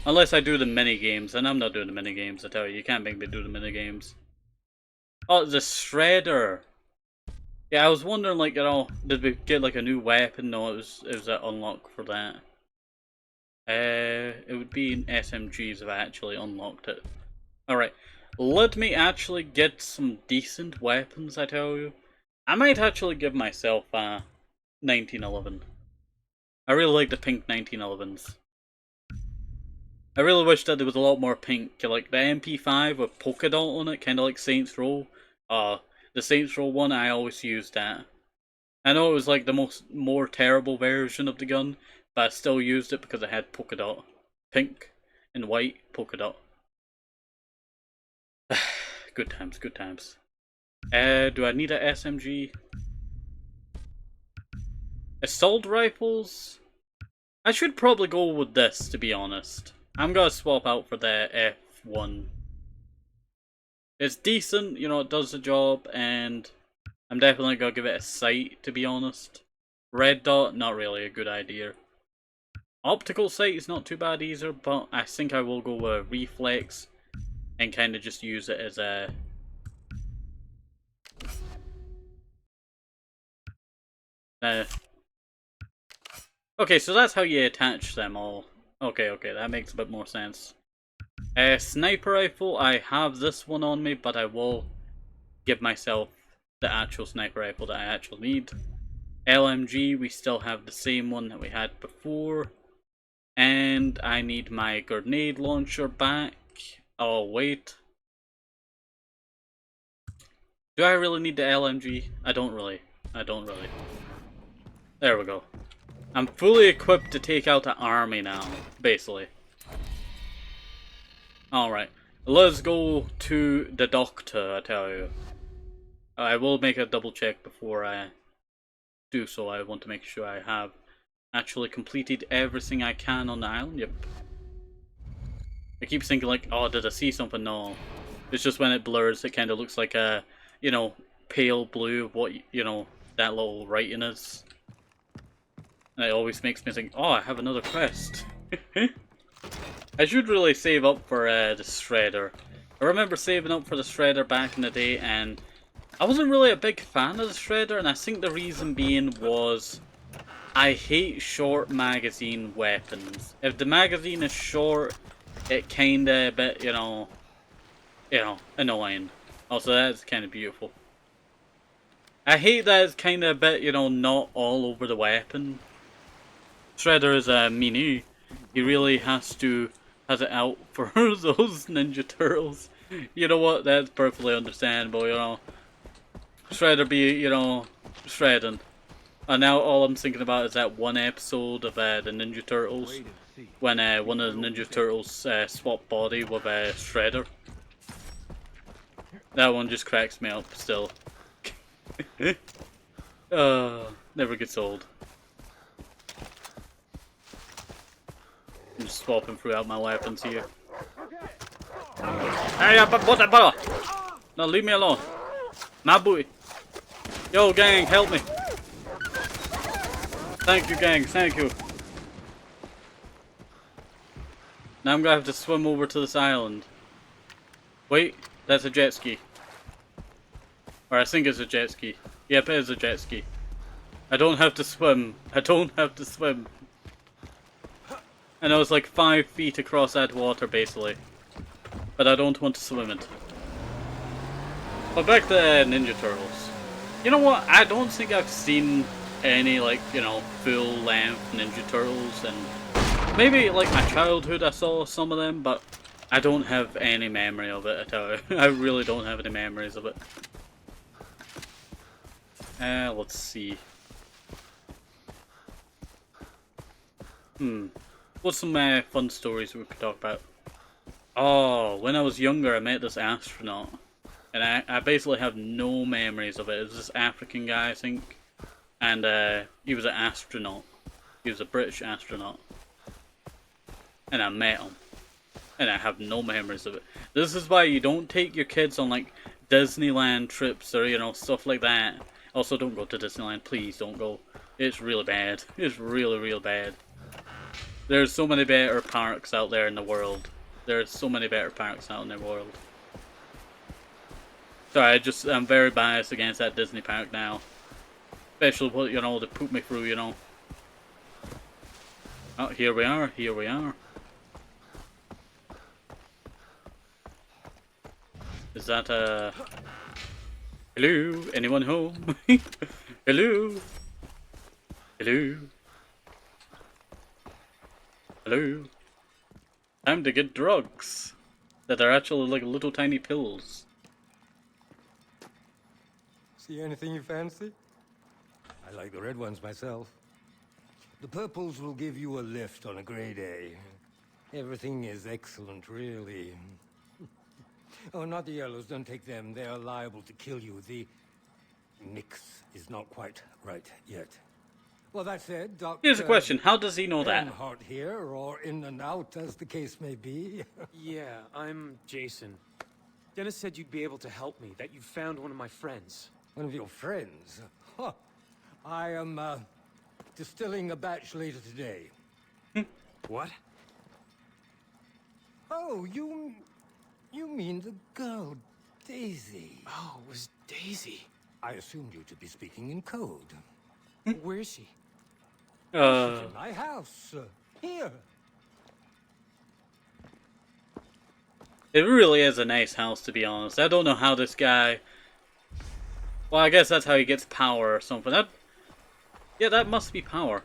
Unless I do the mini games, and I'm not doing the mini games, I tell you. You can't make me do the mini games. Oh, the shredder. Yeah, I was wondering, like, you know, did we get like a new weapon? No, it was an unlock for that. It would be in SMGs if I actually unlocked it. Alright, let me actually get some decent weapons, I tell you. I might actually give myself a 1911. I really like the pink 1911s. I really wish that there was a lot more pink, like the MP5 with polka dot on it, kinda like Saints Row. The Saints Row one, I always used that. I know it was like the more terrible version of the gun, but I still used it because it had polka dot. Pink and white polka dot. Good times, good times. Do I need a SMG? Assault rifles? I should probably go with this, to be honest. I'm gonna swap out for the F1. It's decent, you know, it does the job, and I'm definitely gonna give it a sight, to be honest. Red dot, not really a good idea. Optical sight is not too bad either, but I think I will go with reflex and kind of just use it as a... Okay, so that's how you attach them all. Okay, that makes a bit more sense. Sniper rifle, I have this one on me, but I will give myself the actual sniper rifle that I actually need. LMG, we still have the same one that we had before. And I need my grenade launcher back. Oh, wait. Do I really need the LMG? I don't really. I don't really. There we go. I'm fully equipped to take out the army now, basically. Alright, let's go to the doctor, I tell you. I will make a double check before I do so. I want to make sure I have actually completed everything I can on the island. Yep. I keep thinking like, oh, did I see something? No. It's just when it blurs, it kind of looks like a, you know, pale blue of what, you know, that little writing is. And it always makes me think, oh, I have another quest. I should really save up for the shredder. I remember saving up for the shredder back in the day, and I wasn't really a big fan of the shredder, and I think the reason being was I hate short magazine weapons. If the magazine is short, it kinda a bit, you know, annoying. Also, that's kind of beautiful. I hate that it's kind of a bit, you know, not all over the weapon. Shredder is a meanie. He really has it out for those Ninja Turtles. You know what? That's perfectly understandable, you know. Shredder be, you know, shredding. And now all I'm thinking about is that one episode of the Ninja Turtles when one of the Ninja Turtles swapped body with Shredder. That one just cracks me up still. Never gets old. I'm just swapping throughout my weapons here. Hey, but no, leave me alone. My boy. Yo, gang, help me. Thank you, gang, thank you. Now I'm gonna have to swim over to this island. Wait, that's a jet ski. Or I think it's a jet ski. Yep, it is a jet ski. I don't have to swim. I don't have to swim. I know it's like 5 feet across that water, basically. But I don't want to swim it. But back to Ninja Turtles. You know what? I don't think I've seen any, like, you know, full-length Ninja Turtles. And maybe, like, my childhood I saw some of them, but I don't have any memory of it, I tell you. I really don't have any memories of it. Let's see. What's some fun stories we could talk about? Oh, when I was younger I met this astronaut. And I basically have no memories of it. It was this African guy, I think. And he was an astronaut. He was a British astronaut. And I met him. And I have no memories of it. This is why you don't take your kids on, like, Disneyland trips or, you know, stuff like that. Also, don't go to Disneyland. Please don't go. It's really bad. It's really, really bad. There's so many better parks out there in the world. There's so many better parks out in the world. Sorry, I'm very biased against that Disney park now. Especially what, you know, they put me through, you know. Oh, here we are, here we are. Is that hello? Anyone home? Hello? Hello? Hello? Time to get drugs that are actually like little tiny pills. See anything you fancy? I like the red ones myself. The purples will give you a lift on a gray day. Everything is excellent, really. Oh, not the yellows. Don't take them. They are liable to kill you. The mix is not quite right yet. Well, that said, Dr. Here's a question. How does he know that? Hard here, or in and out, as the case may be. Yeah, I'm Jason. Dennis said you'd be able to help me, that you found one of my friends. One of your friends? Huh. I am, distilling a batch later today. What? Oh, you mean the girl, Daisy. Oh, it was Daisy. I assumed you to be speaking in code. Where is she? She's in my house. Here. It really is a nice house, to be honest. I don't know how this guy... Well, I guess that's how he gets power or something. Yeah, that must be power.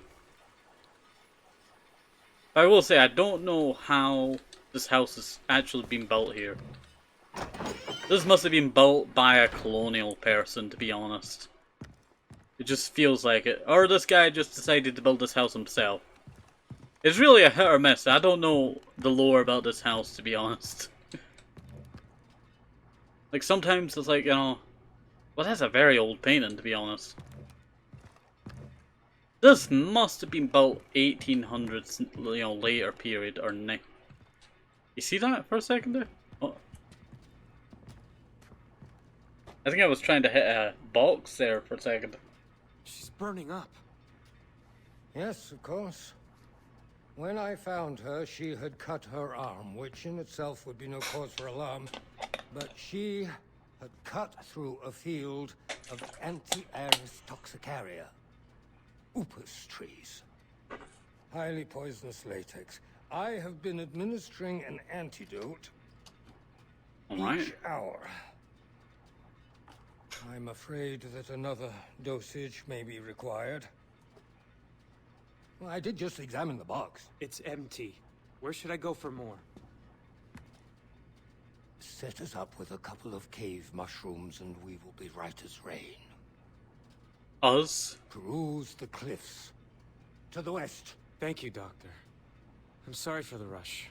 But I will say, I don't know how this house has actually been built here. This must have been built by a colonial person, to be honest. It just feels like it. Or this guy just decided to build this house himself. It's really a hit or miss. I don't know the lore about this house, to be honest. Like, sometimes it's like, you know... Well, that's a very old painting, to be honest. This must have been built 1800s, you know, later period, or no. You see that for a second there? Oh. I think I was trying to hit a box there for a second. She's burning up. Yes, of course. When I found her, she had cut her arm, which in itself would be no cause for alarm. But she had cut through a field of anti-aris toxicaria. Upas trees. Highly poisonous latex. I have been administering an antidote each hour. I'm afraid that another dosage may be required. Well, I did just examine the box. It's empty. Where should I go for more? Set us up with a couple of cave mushrooms and we will be right as rain. Us? Peruse the cliffs. To the west. Thank you, Doctor. I'm sorry for the rush.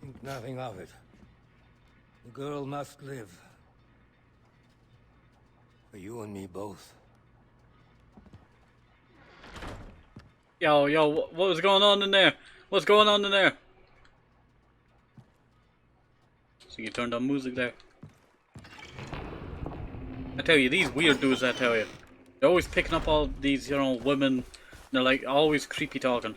Think nothing of it. The girl must live. For you and me both. Yo, what was going on in there? What's going on in there? So you turned on music there. I tell you, these weird dudes, I tell you. They're always picking up all these, you know, women. They're like always creepy talking.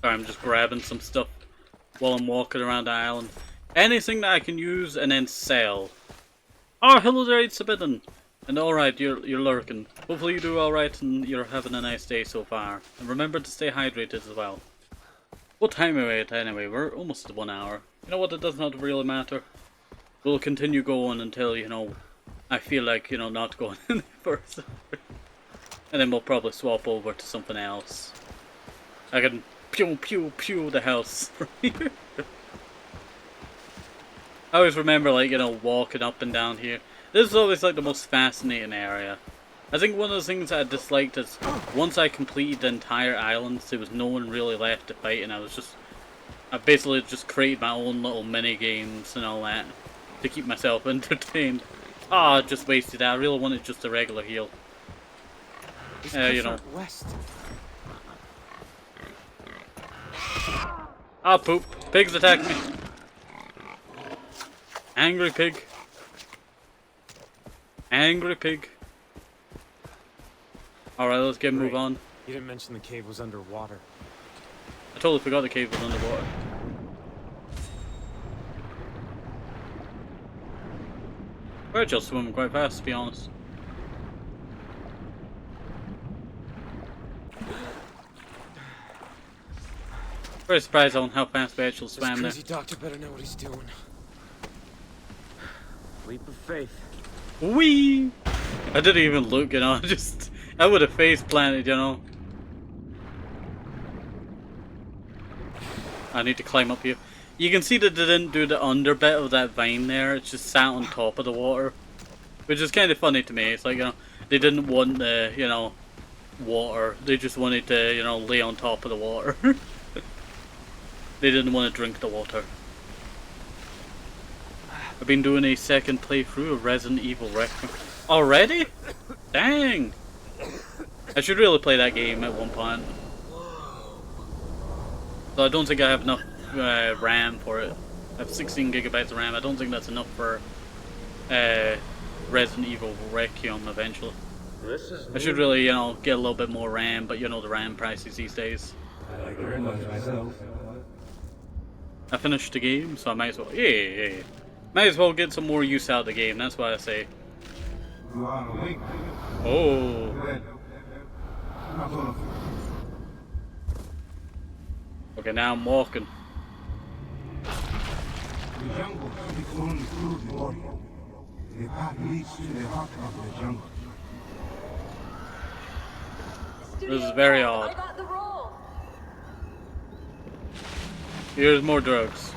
Sorry, I'm just grabbing some stuff while I'm walking around the island. Anything that I can use and then sell. Oh, hello there, it's Sabidden. And alright, you're lurking. Hopefully you do alright and you're having a nice day so far. And remember to stay hydrated as well. What time are we at anyway? We're almost at 1 hour. You know what, it does not really matter. We'll continue going until, you know, I feel like, you know, not going any further. And then we'll probably swap over to something else. I can pew pew pew the house from here. I always remember, like, you know, walking up and down here. This is always, like, the most fascinating area. I think one of the things I disliked is, once I completed the entire island, there was no one really left to fight, and I basically just created my own little mini games and all that to keep myself entertained. Ah, I just wasted that. I really wanted just a regular heal. You know. West. Ah, poop. Pigs attack me. Angry pig. Angry pig. Alright, let's get move on. You didn't mention the cave was underwater. I totally forgot the cave was underwater. We're just swimming quite fast, to be honest. Very surprised on how fast we actually swam there. This crazy doctor better know what he's doing. Leap of faith. Whee! I didn't even look, you know, I would have face planted, you know. I need to climb up here. You can see that they didn't do the under bit of that vine there, it's just sat on top of the water. Which is kind of funny to me, it's like, you know, they didn't want the, you know, water, they just wanted to, you know, lay on top of the water. They didn't want to drink the water. I've been doing a second playthrough of Resident Evil Requiem. Already? Dang! I should really play that game at one point. So I don't think I have enough RAM for it. I have 16 gigabytes of RAM. I don't think that's enough for Resident Evil Requiem eventually. I should really, you know, get a little bit more RAM, but you know the RAM prices these days. I like the red ones myself. I finished the game, so I might as well. Yeah. Might as well get some more use out of the game. That's what I say. Oh. Okay, now I'm walking. The jungle speaks only through the warrior. The path leads to the heart of the jungle. This is very odd. I got the roll. Here's more drugs.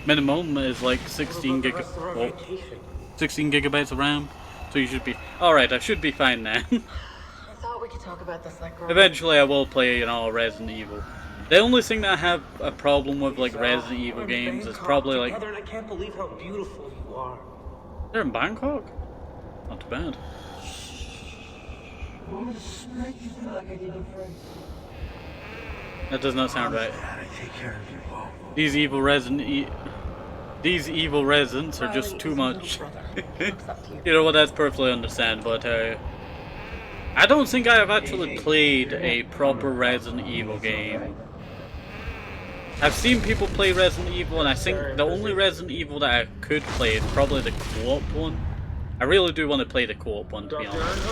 Minimum is like 16 The rest of our oh, vacation. 16 gigabytes of RAM. So you should be alright. I should be fine then. I thought we could talk about this like grown-ups. Eventually, I will play, you know, Resident Evil. The only thing that I have a problem with, like, Resident Evil games is probably, like... Together, and I can't believe how beautiful you are. They're in Bangkok? Not too bad. Want me to smack you like I did your friend? That does not sound right. I take care of you both. These evil residents are just too much. You know what, that's perfectly understandable, I tell you. I don't think I have actually played a proper Resident Evil game. I've seen people play Resident Evil, and I think the only Resident Evil that I could play is probably the co-op one. I really do want to play the co-op one, to be honest.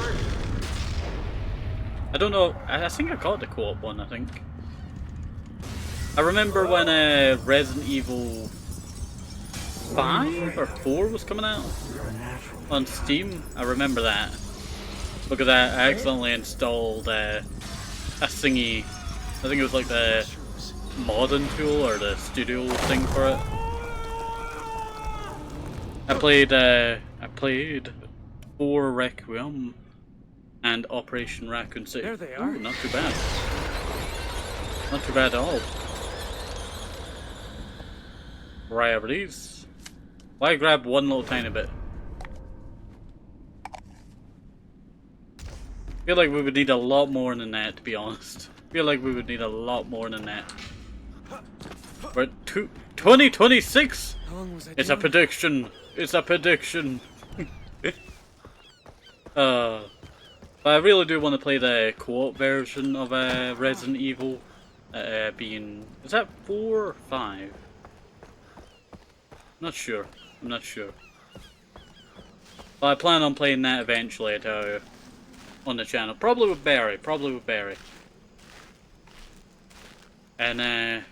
I don't know, I think I caught the co-op one, I think. I remember when Resident Evil 5 or 4 was coming out on Steam. I remember that. Because I accidentally installed a thingy. I think it was like the modding tool or the studio thing for it. I played 4 Requiem and Operation Raccoon City. There they are. Ooh, not too bad. Not too bad at all. Right over these. Why grab one little tiny bit? I feel like we would need a lot more than that, to be honest. I feel like we would need a lot more than that. We're at 2026? How long was I It's a doing? prediction. It's a prediction. But I really do want to play the co-op version of Resident Evil. Being... Is that 4 or 5? Not sure. I'm not sure. But I plan on playing that eventually, I tell you. On the channel. Probably with Barry. Probably with Barry. And, I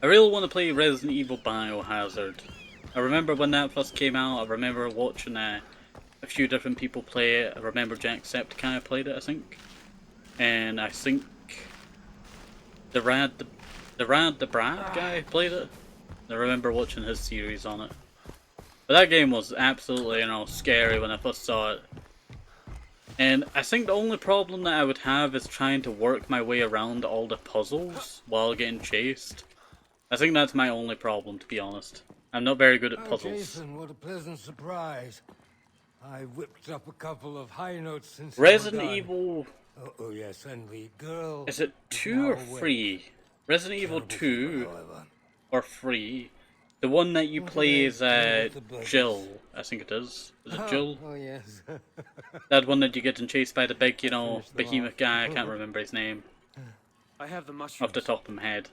really want to play Resident Evil Biohazard. I remember when that first came out, I remember watching a few different people play it. I remember Jacksepticeye played it, I think. And I think the Brad guy played it. I remember watching his series on it. But that game was absolutely, you know, scary when I first saw it. And I think the only problem that I would have is trying to work my way around all the puzzles while getting chased. I think that's my only problem, to be honest. I'm not very good at puzzles. Jason, what a pleasant surprise. I whipped up a couple of high notes since Resident Evil... Oh yes, and the girl... Is it 2 or 3? Resident Evil 2 or 3. The one that you play is Jill, I think it is. Is it Jill? Oh yes. That one that you get chased by the big, you know, behemoth guy. I can't remember his name I have the mushrooms. off the top of my head.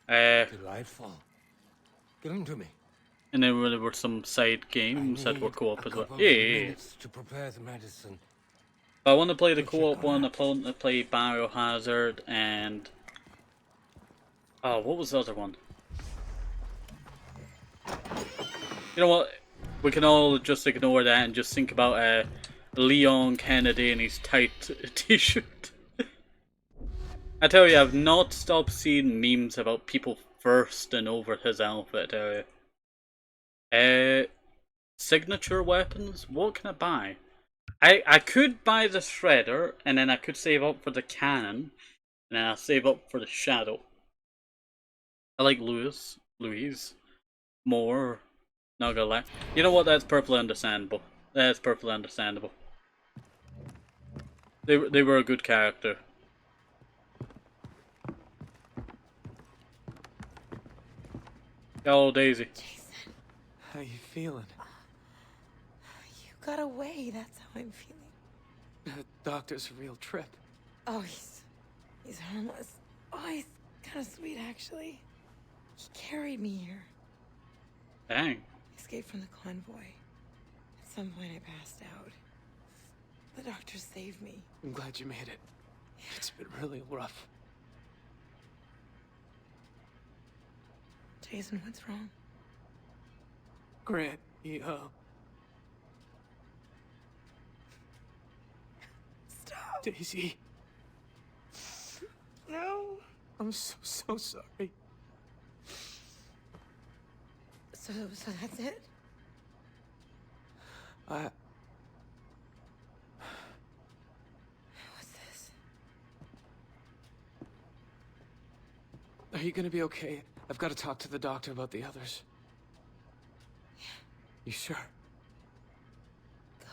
Delightful. Give them to me. And then there were some side games that were co-op as well. Couple of Yeah. minutes to prepare the medicine. But I want to play the co-op one. I want to play Biohazard and... Oh, what was the other one? You know what? We can all just ignore that and just think about Leon Kennedy and his tight t-shirt. I tell you, I've not stopped seeing memes about people thirsting over his outfit, I tell you. Signature weapons? What can I buy? I could buy the shredder, and then I could save up for the cannon, and then I'll save up for the shadow. I like Louise more. Not gonna lie. You know what? That's perfectly understandable. That's perfectly understandable. They were a good character. Oh, Daisy. Jason, How you feeling? you got away. That's how I'm feeling. The doctor's a real trip. Oh, he's harmless. Oh, he's kind of sweet, actually. He carried me here. Dang. Escaped from the convoy. At some point, I passed out. The doctor saved me. I'm glad you made it. It's been really rough. Jason, what's wrong? Grant, he, Stop. Daisy, No. I'm so sorry. So that's it? I... What's this? Are you gonna be okay? I've got to talk to the doctor about the others. Yeah. You sure? Go.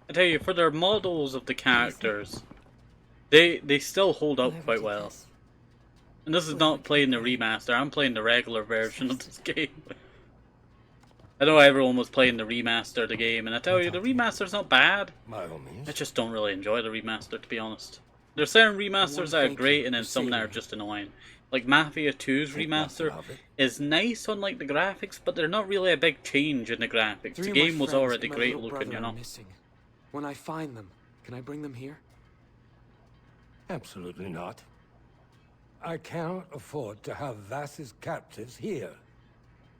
I tell you, for their models of the characters, they still hold up Whoever quite did well. this. And this is not playing the remaster, I'm playing the regular version of this game. I know everyone was playing the remaster of the game, and I tell you, the remaster's not bad. By all means. I just don't really enjoy the remaster, to be honest. There's certain remasters that are great, and then some that are just annoying. Like Mafia 2's remaster is nice on like the graphics, but they're not really a big change in the graphics. The game was already great looking, you know. When I find them, can I bring them here? Absolutely not. I cannot afford to have Vass's captives here.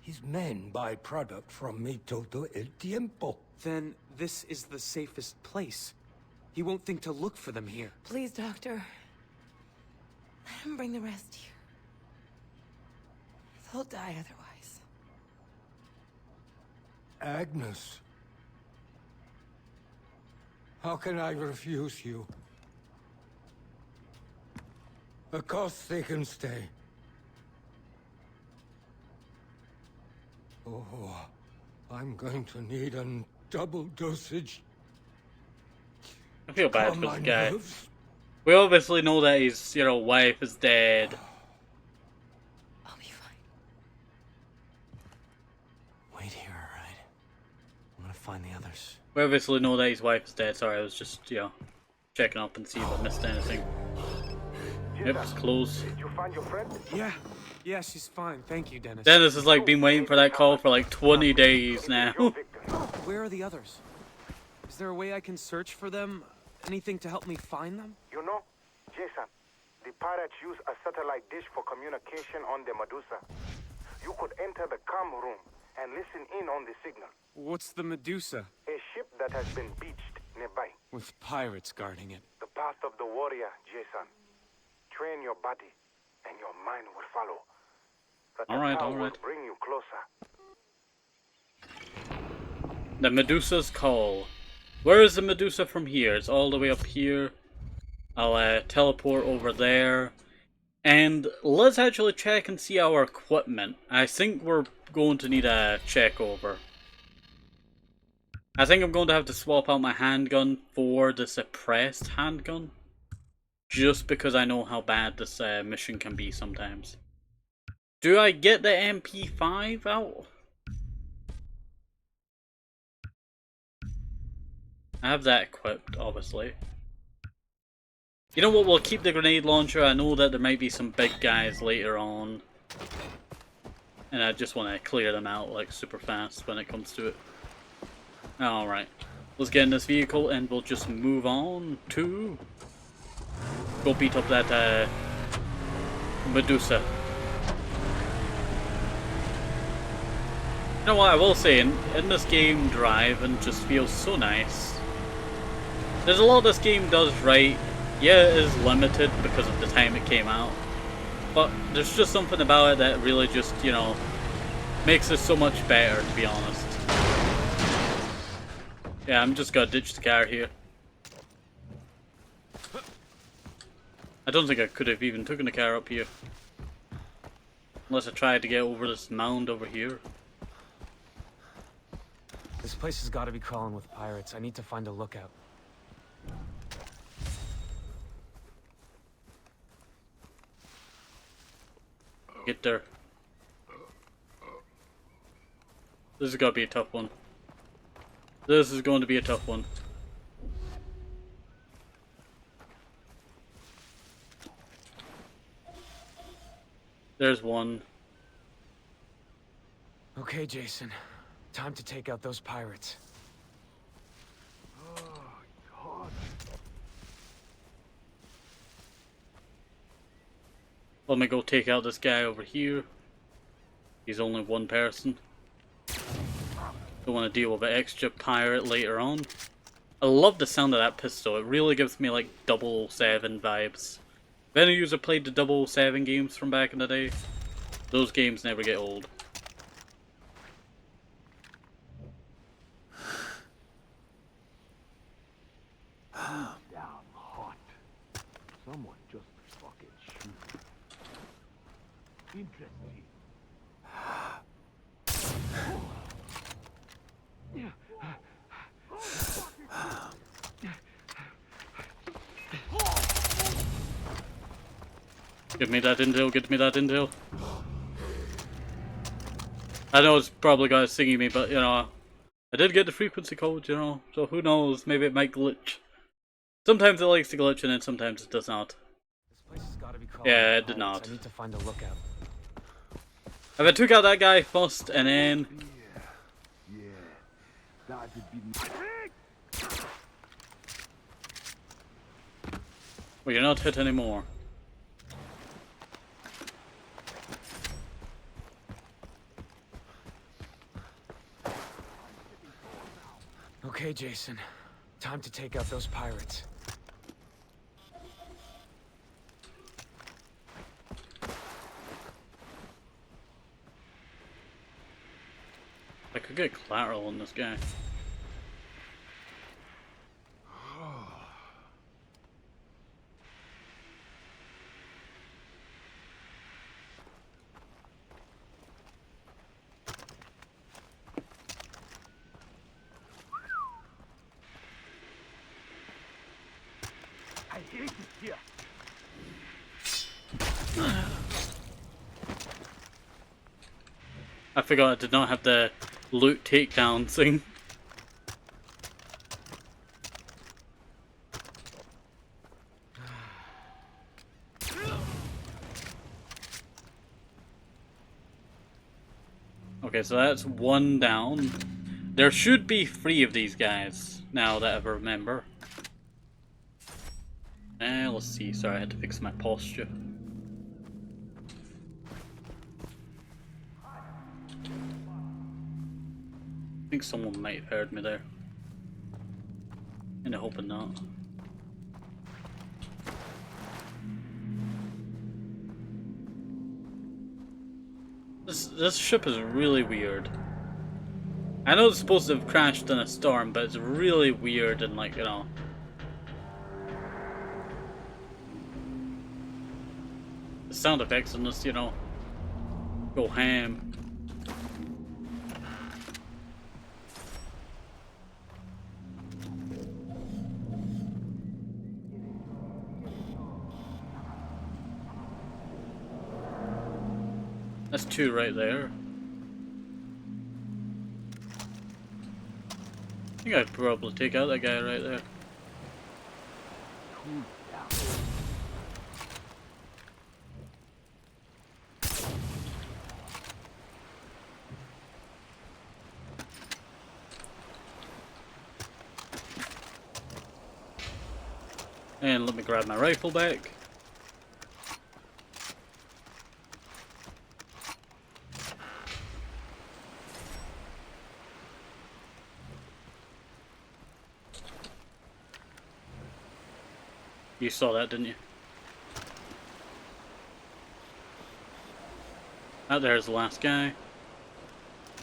His men buy product from me todo el tiempo. Then this is the safest place. He won't think to look for them here. Please, Doctor. Let him bring the rest here. They'll die otherwise. Agnes. How can I refuse you? Of course they can stay. Oh, I'm going to need a double dosage. I feel bad Calm for my this guy. nerves. We obviously know that his, you know, wife is dead. I'll be fine. Wait here, alright? I'm gonna find the others. We obviously know that his wife is dead. Sorry, I was just, you know, checking up and see if I missed anything. Yep, it's closed. Did you find your friend? Yeah, she's fine. Thank you, Dennis. Dennis has like been waiting for that call for like 20 days now. Where are the others? Is there a way I can search for them? Anything to help me find them? You know, Jason, the pirates use a satellite dish for communication on the Medusa. You could enter the comm room and listen in on the signal. What's the Medusa? A ship that has been beached nearby. With pirates guarding it. The path of the warrior, Jason. Train your body, and your mind will follow. That Alright, will alright. bring you closer. The Medusa's call. Where is the Medusa from here? It's all the way up here. I'll teleport over there. And let's actually check and see our equipment. I think we're going to need a check over. I think I'm going to have to swap out my handgun for the suppressed handgun. Just because I know how bad this mission can be sometimes. Do I get the MP5 out? I have that equipped, obviously. You know what, we'll keep the grenade launcher. I know that there might be some big guys later on. And I just want to clear them out like super fast when it comes to it. Alright. Let's get in this vehicle and we'll just move on to... go beat up that Medusa. You know what, I will say, in this game, driving just feels so nice. There's a lot this game does right. Yeah, it is limited because of the time it came out. But there's just something about it that really just, you know, makes it so much better, to be honest. Yeah, I'm just gonna ditch the car here. I don't think I could have even taken the car up here. Unless I tried to get over this mound over here. This place has got to be crawling with pirates. I need to find a lookout. Get there. This is gonna be a tough one. This is going to be a tough one. There's one. Okay, Jason. Time to take out those pirates. Let me go take out this guy over here. He's only one person. Don't want to deal with an extra pirate later on. I love the sound of that pistol. It really gives me like 007 vibes. If any user played the 007 games from back in the day, Those games never get old. Down hot. Someone just fucking shoot. Interesting. Give me that intel, give me that intel. I know it's probably got singing me, but you know, I did get the frequency code, you know, so who knows, maybe it might glitch. Sometimes it likes to glitch and then sometimes it does not. This place has got to be called. Yeah, it did not. I need to find a lookout. If I took out that guy first and then... Yeah. That would be... Well, you're not hit anymore. Okay, Jason. Time to take out those pirates. I could get collateral on this guy. I hate it here. I forgot I did not have the loot takedown thing. Okay, so that's one down. There should be 3 of these guys, now that I remember. Let's see, sorry I had to fix my posture. I think someone might have heard me there. And I'm hoping not. This ship is really weird. I know it's supposed to have crashed in a storm, but it's really weird and like, you know. The sound effects on this, you know, go ham. That's 2 right there. I think I'd probably take out that guy right there. And let me grab my rifle back. You saw that, didn't you? Out there's the last guy.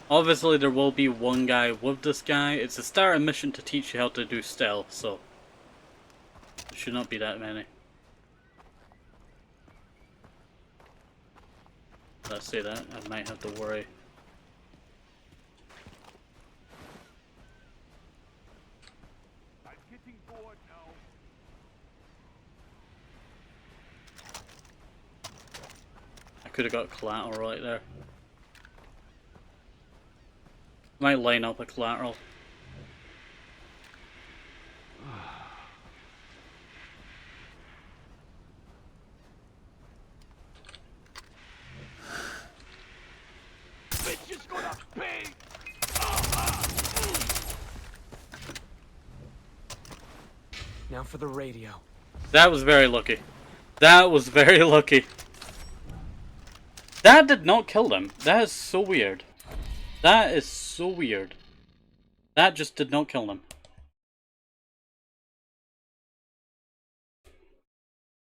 Obviously there will be one guy with this guy. It's a starter mission to teach you how to do stealth, so there should not be that many. Let's say that, I might have to worry. I'm getting bored now. I could have got collateral right there. Might line up a collateral. Bitch is gonna pay! Now for the radio. That was very lucky. That was very lucky. That did not kill them. That is so weird. That is so weird. That just did not kill them.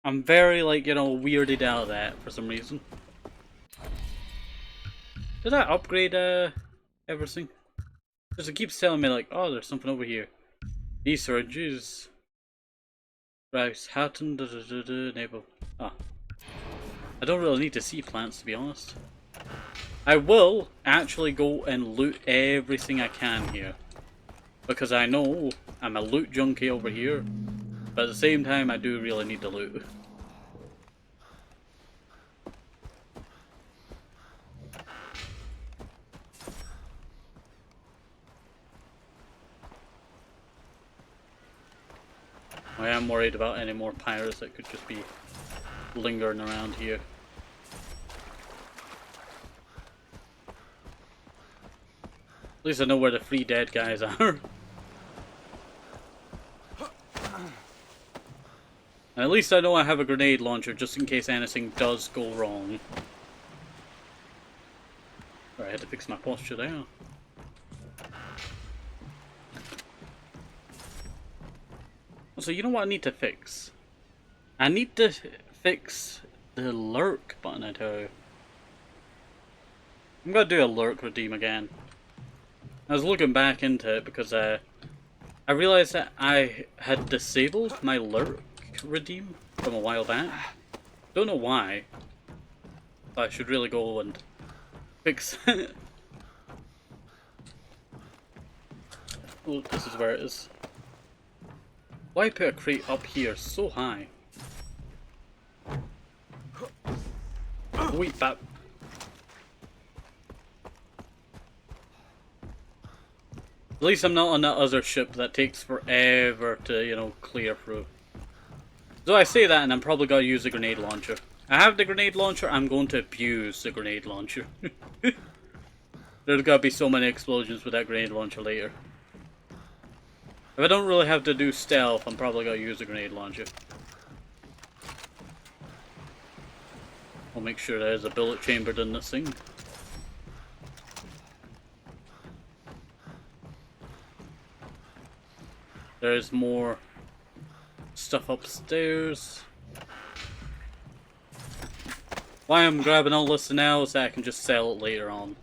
I'm very, like, you know, weirded out of that for some reason. Did I upgrade everything? Because it keeps telling me like, oh, there's something over here. These syringes. Rice, Hatton, neighbor. Ah. I don't really need to see plants, to be honest. I will actually go and loot everything I can here. Because I know I'm a loot junkie over here. But at the same time, I do really need to loot. I am worried about any more pirates that could just be lingering around here. At least I know where the 3 dead guys are. And at least I know I have a grenade launcher just in case anything does go wrong. Sorry, I had to fix my posture there. So you know what I need to fix? I need to fix the lurk button, I tell you. I'm gonna do a lurk redeem again. I was looking back into it because I realized that I had disabled my lurk redeem from a while back. Don't know why, but I should really go and fix it. Oh, this is where it is. Why put a crate up here so high? Wait, that. At least I'm not on that other ship that takes forever to, you know, clear through. So I say that and I'm probably gonna use the grenade launcher. I have the grenade launcher, I'm going to abuse the grenade launcher. There's gotta be so many explosions with that grenade launcher later. If I don't really have to do stealth, I'm probably gonna use the grenade launcher. I'll make sure there's a bullet chambered in this thing. There's more stuff upstairs. Why I'm grabbing all this now is that I can just sell it later on.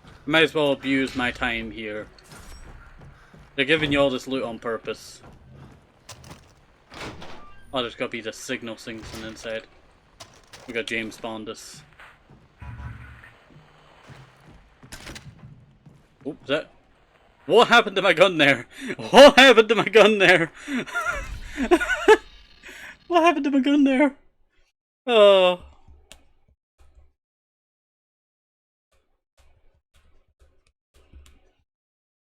I might as well abuse my time here. They're giving you all this loot on purpose. Oh, there's gotta be the signal things on the inside. We got James Bond this. Oh, is that? What happened to my gun there? What happened to my gun there? What happened to my gun there? Oh.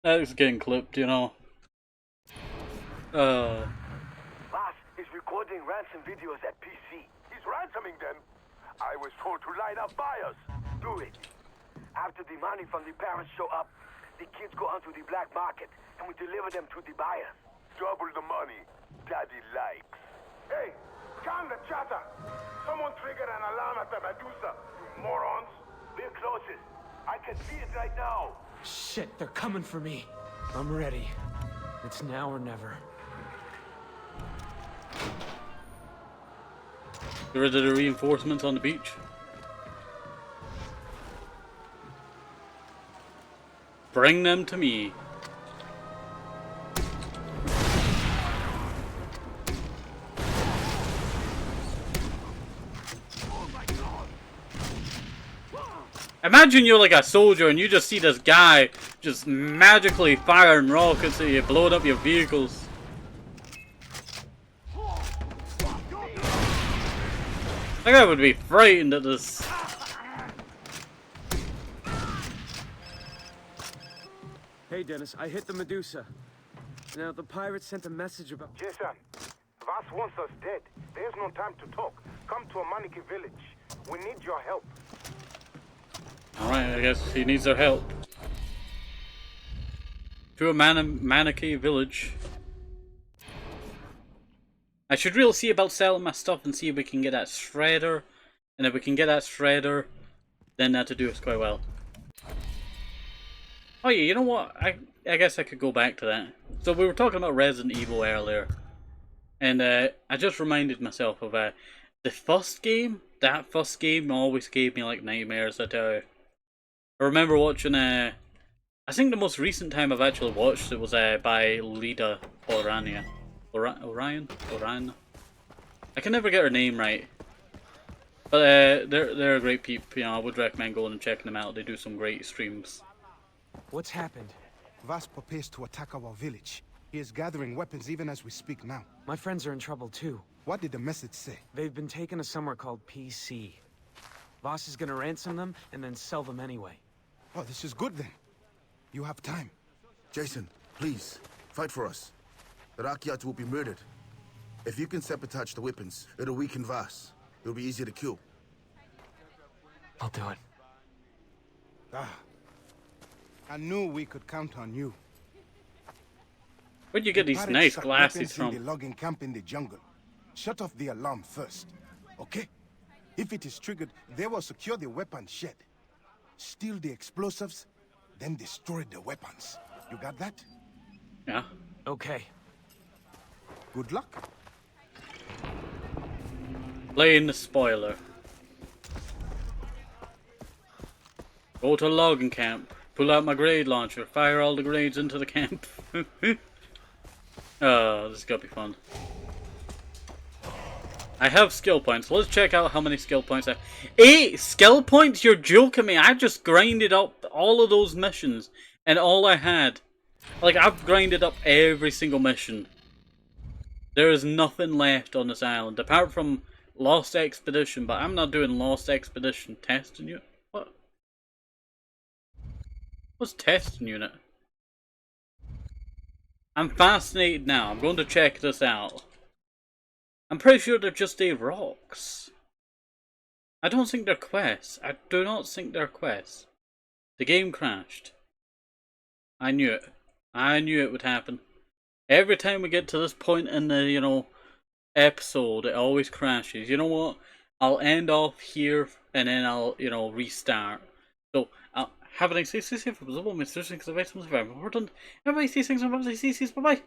That is getting clipped, you know. Boss is recording ransom videos at PC. He's ransoming them. I was told to line up buyers. Do it. After the money from the parents show up, the kids go onto the black market and we deliver them to the buyers. Double the money. Daddy likes. Hey, calm the chatter. Someone triggered an alarm at the Medusa, you morons. We're closest. I can see it right now. Shit, they're coming for me. I'm ready. It's now or never. Get rid of the reinforcements on the beach. Bring them to me. Imagine you're like a soldier and you just see this guy just magically firing rockets at you, blowing up your vehicles. That guy would be frightened at this. Hey Dennis, I hit the Medusa. Now the pirates sent a message about... Jason, Vass wants us dead. There's no time to talk. Come to a Maniki village. We need your help. Alright, I guess he needs our help. To a Manaki village. I should really see about selling my stuff and see if we can get that shredder. And if we can get that shredder, then that'll do us quite well. Oh yeah, you know what? I guess I could go back to that. So we were talking about Resident Evil earlier. And I just reminded myself of the first game. That first game always gave me like nightmares, I tell you. I remember watching I think the most recent time I've actually watched it was by Lida Orania. Orion? I can never get her name right. But they're a great peep, you know, I would recommend going and checking them out. They do some great streams. What's happened? Vas prepares to attack our village. He is gathering weapons even as we speak now. My friends are in trouble too. What did the message say? They've been taken to somewhere called PC. Voss is gonna ransom them and then sell them anyway. Oh, this is good then. You have time. Jason, please, fight for us. The Rakyat will be murdered. If you can sabotage the weapons, it'll weaken Vas. It'll be easier to kill. I'll do it. Ah. I knew we could count on you. Where'd you get these Pirates nice stuck glasses weapons in the from? logging camp in the jungle. Shut off the alarm first, okay? If it is triggered, they will secure the weapon shed. Steal the explosives, then destroy the weapons. You got that? Yeah. Okay. Good luck. Playing the spoiler. Go to logging camp. Pull out my grenade launcher. Fire all the grenades into the camp. Oh, this is gonna be fun. I have skill points. Let's check out how many skill points I have. 8 skill points? You're joking me. I just grinded up all of those missions. And all I had. Like, I've grinded up every single mission. There is nothing left on this island. Apart from Lost Expedition. But I'm not doing Lost Expedition testing unit. What? What's testing unit? I'm fascinated now. I'm going to check this out. I'm pretty sure they're just rocks. I don't think they're quests. I do not think they're quests. The game crashed. I knew it. I knew it would happen. Every time we get to this point in the, you know, episode, it always crashes. You know what? I'll end off here and then I'll, you know, restart. So, have a nice day. Stay safe. It was a moment. Because the victims of everyone. We're done. Everybody stay safe. Bye bye.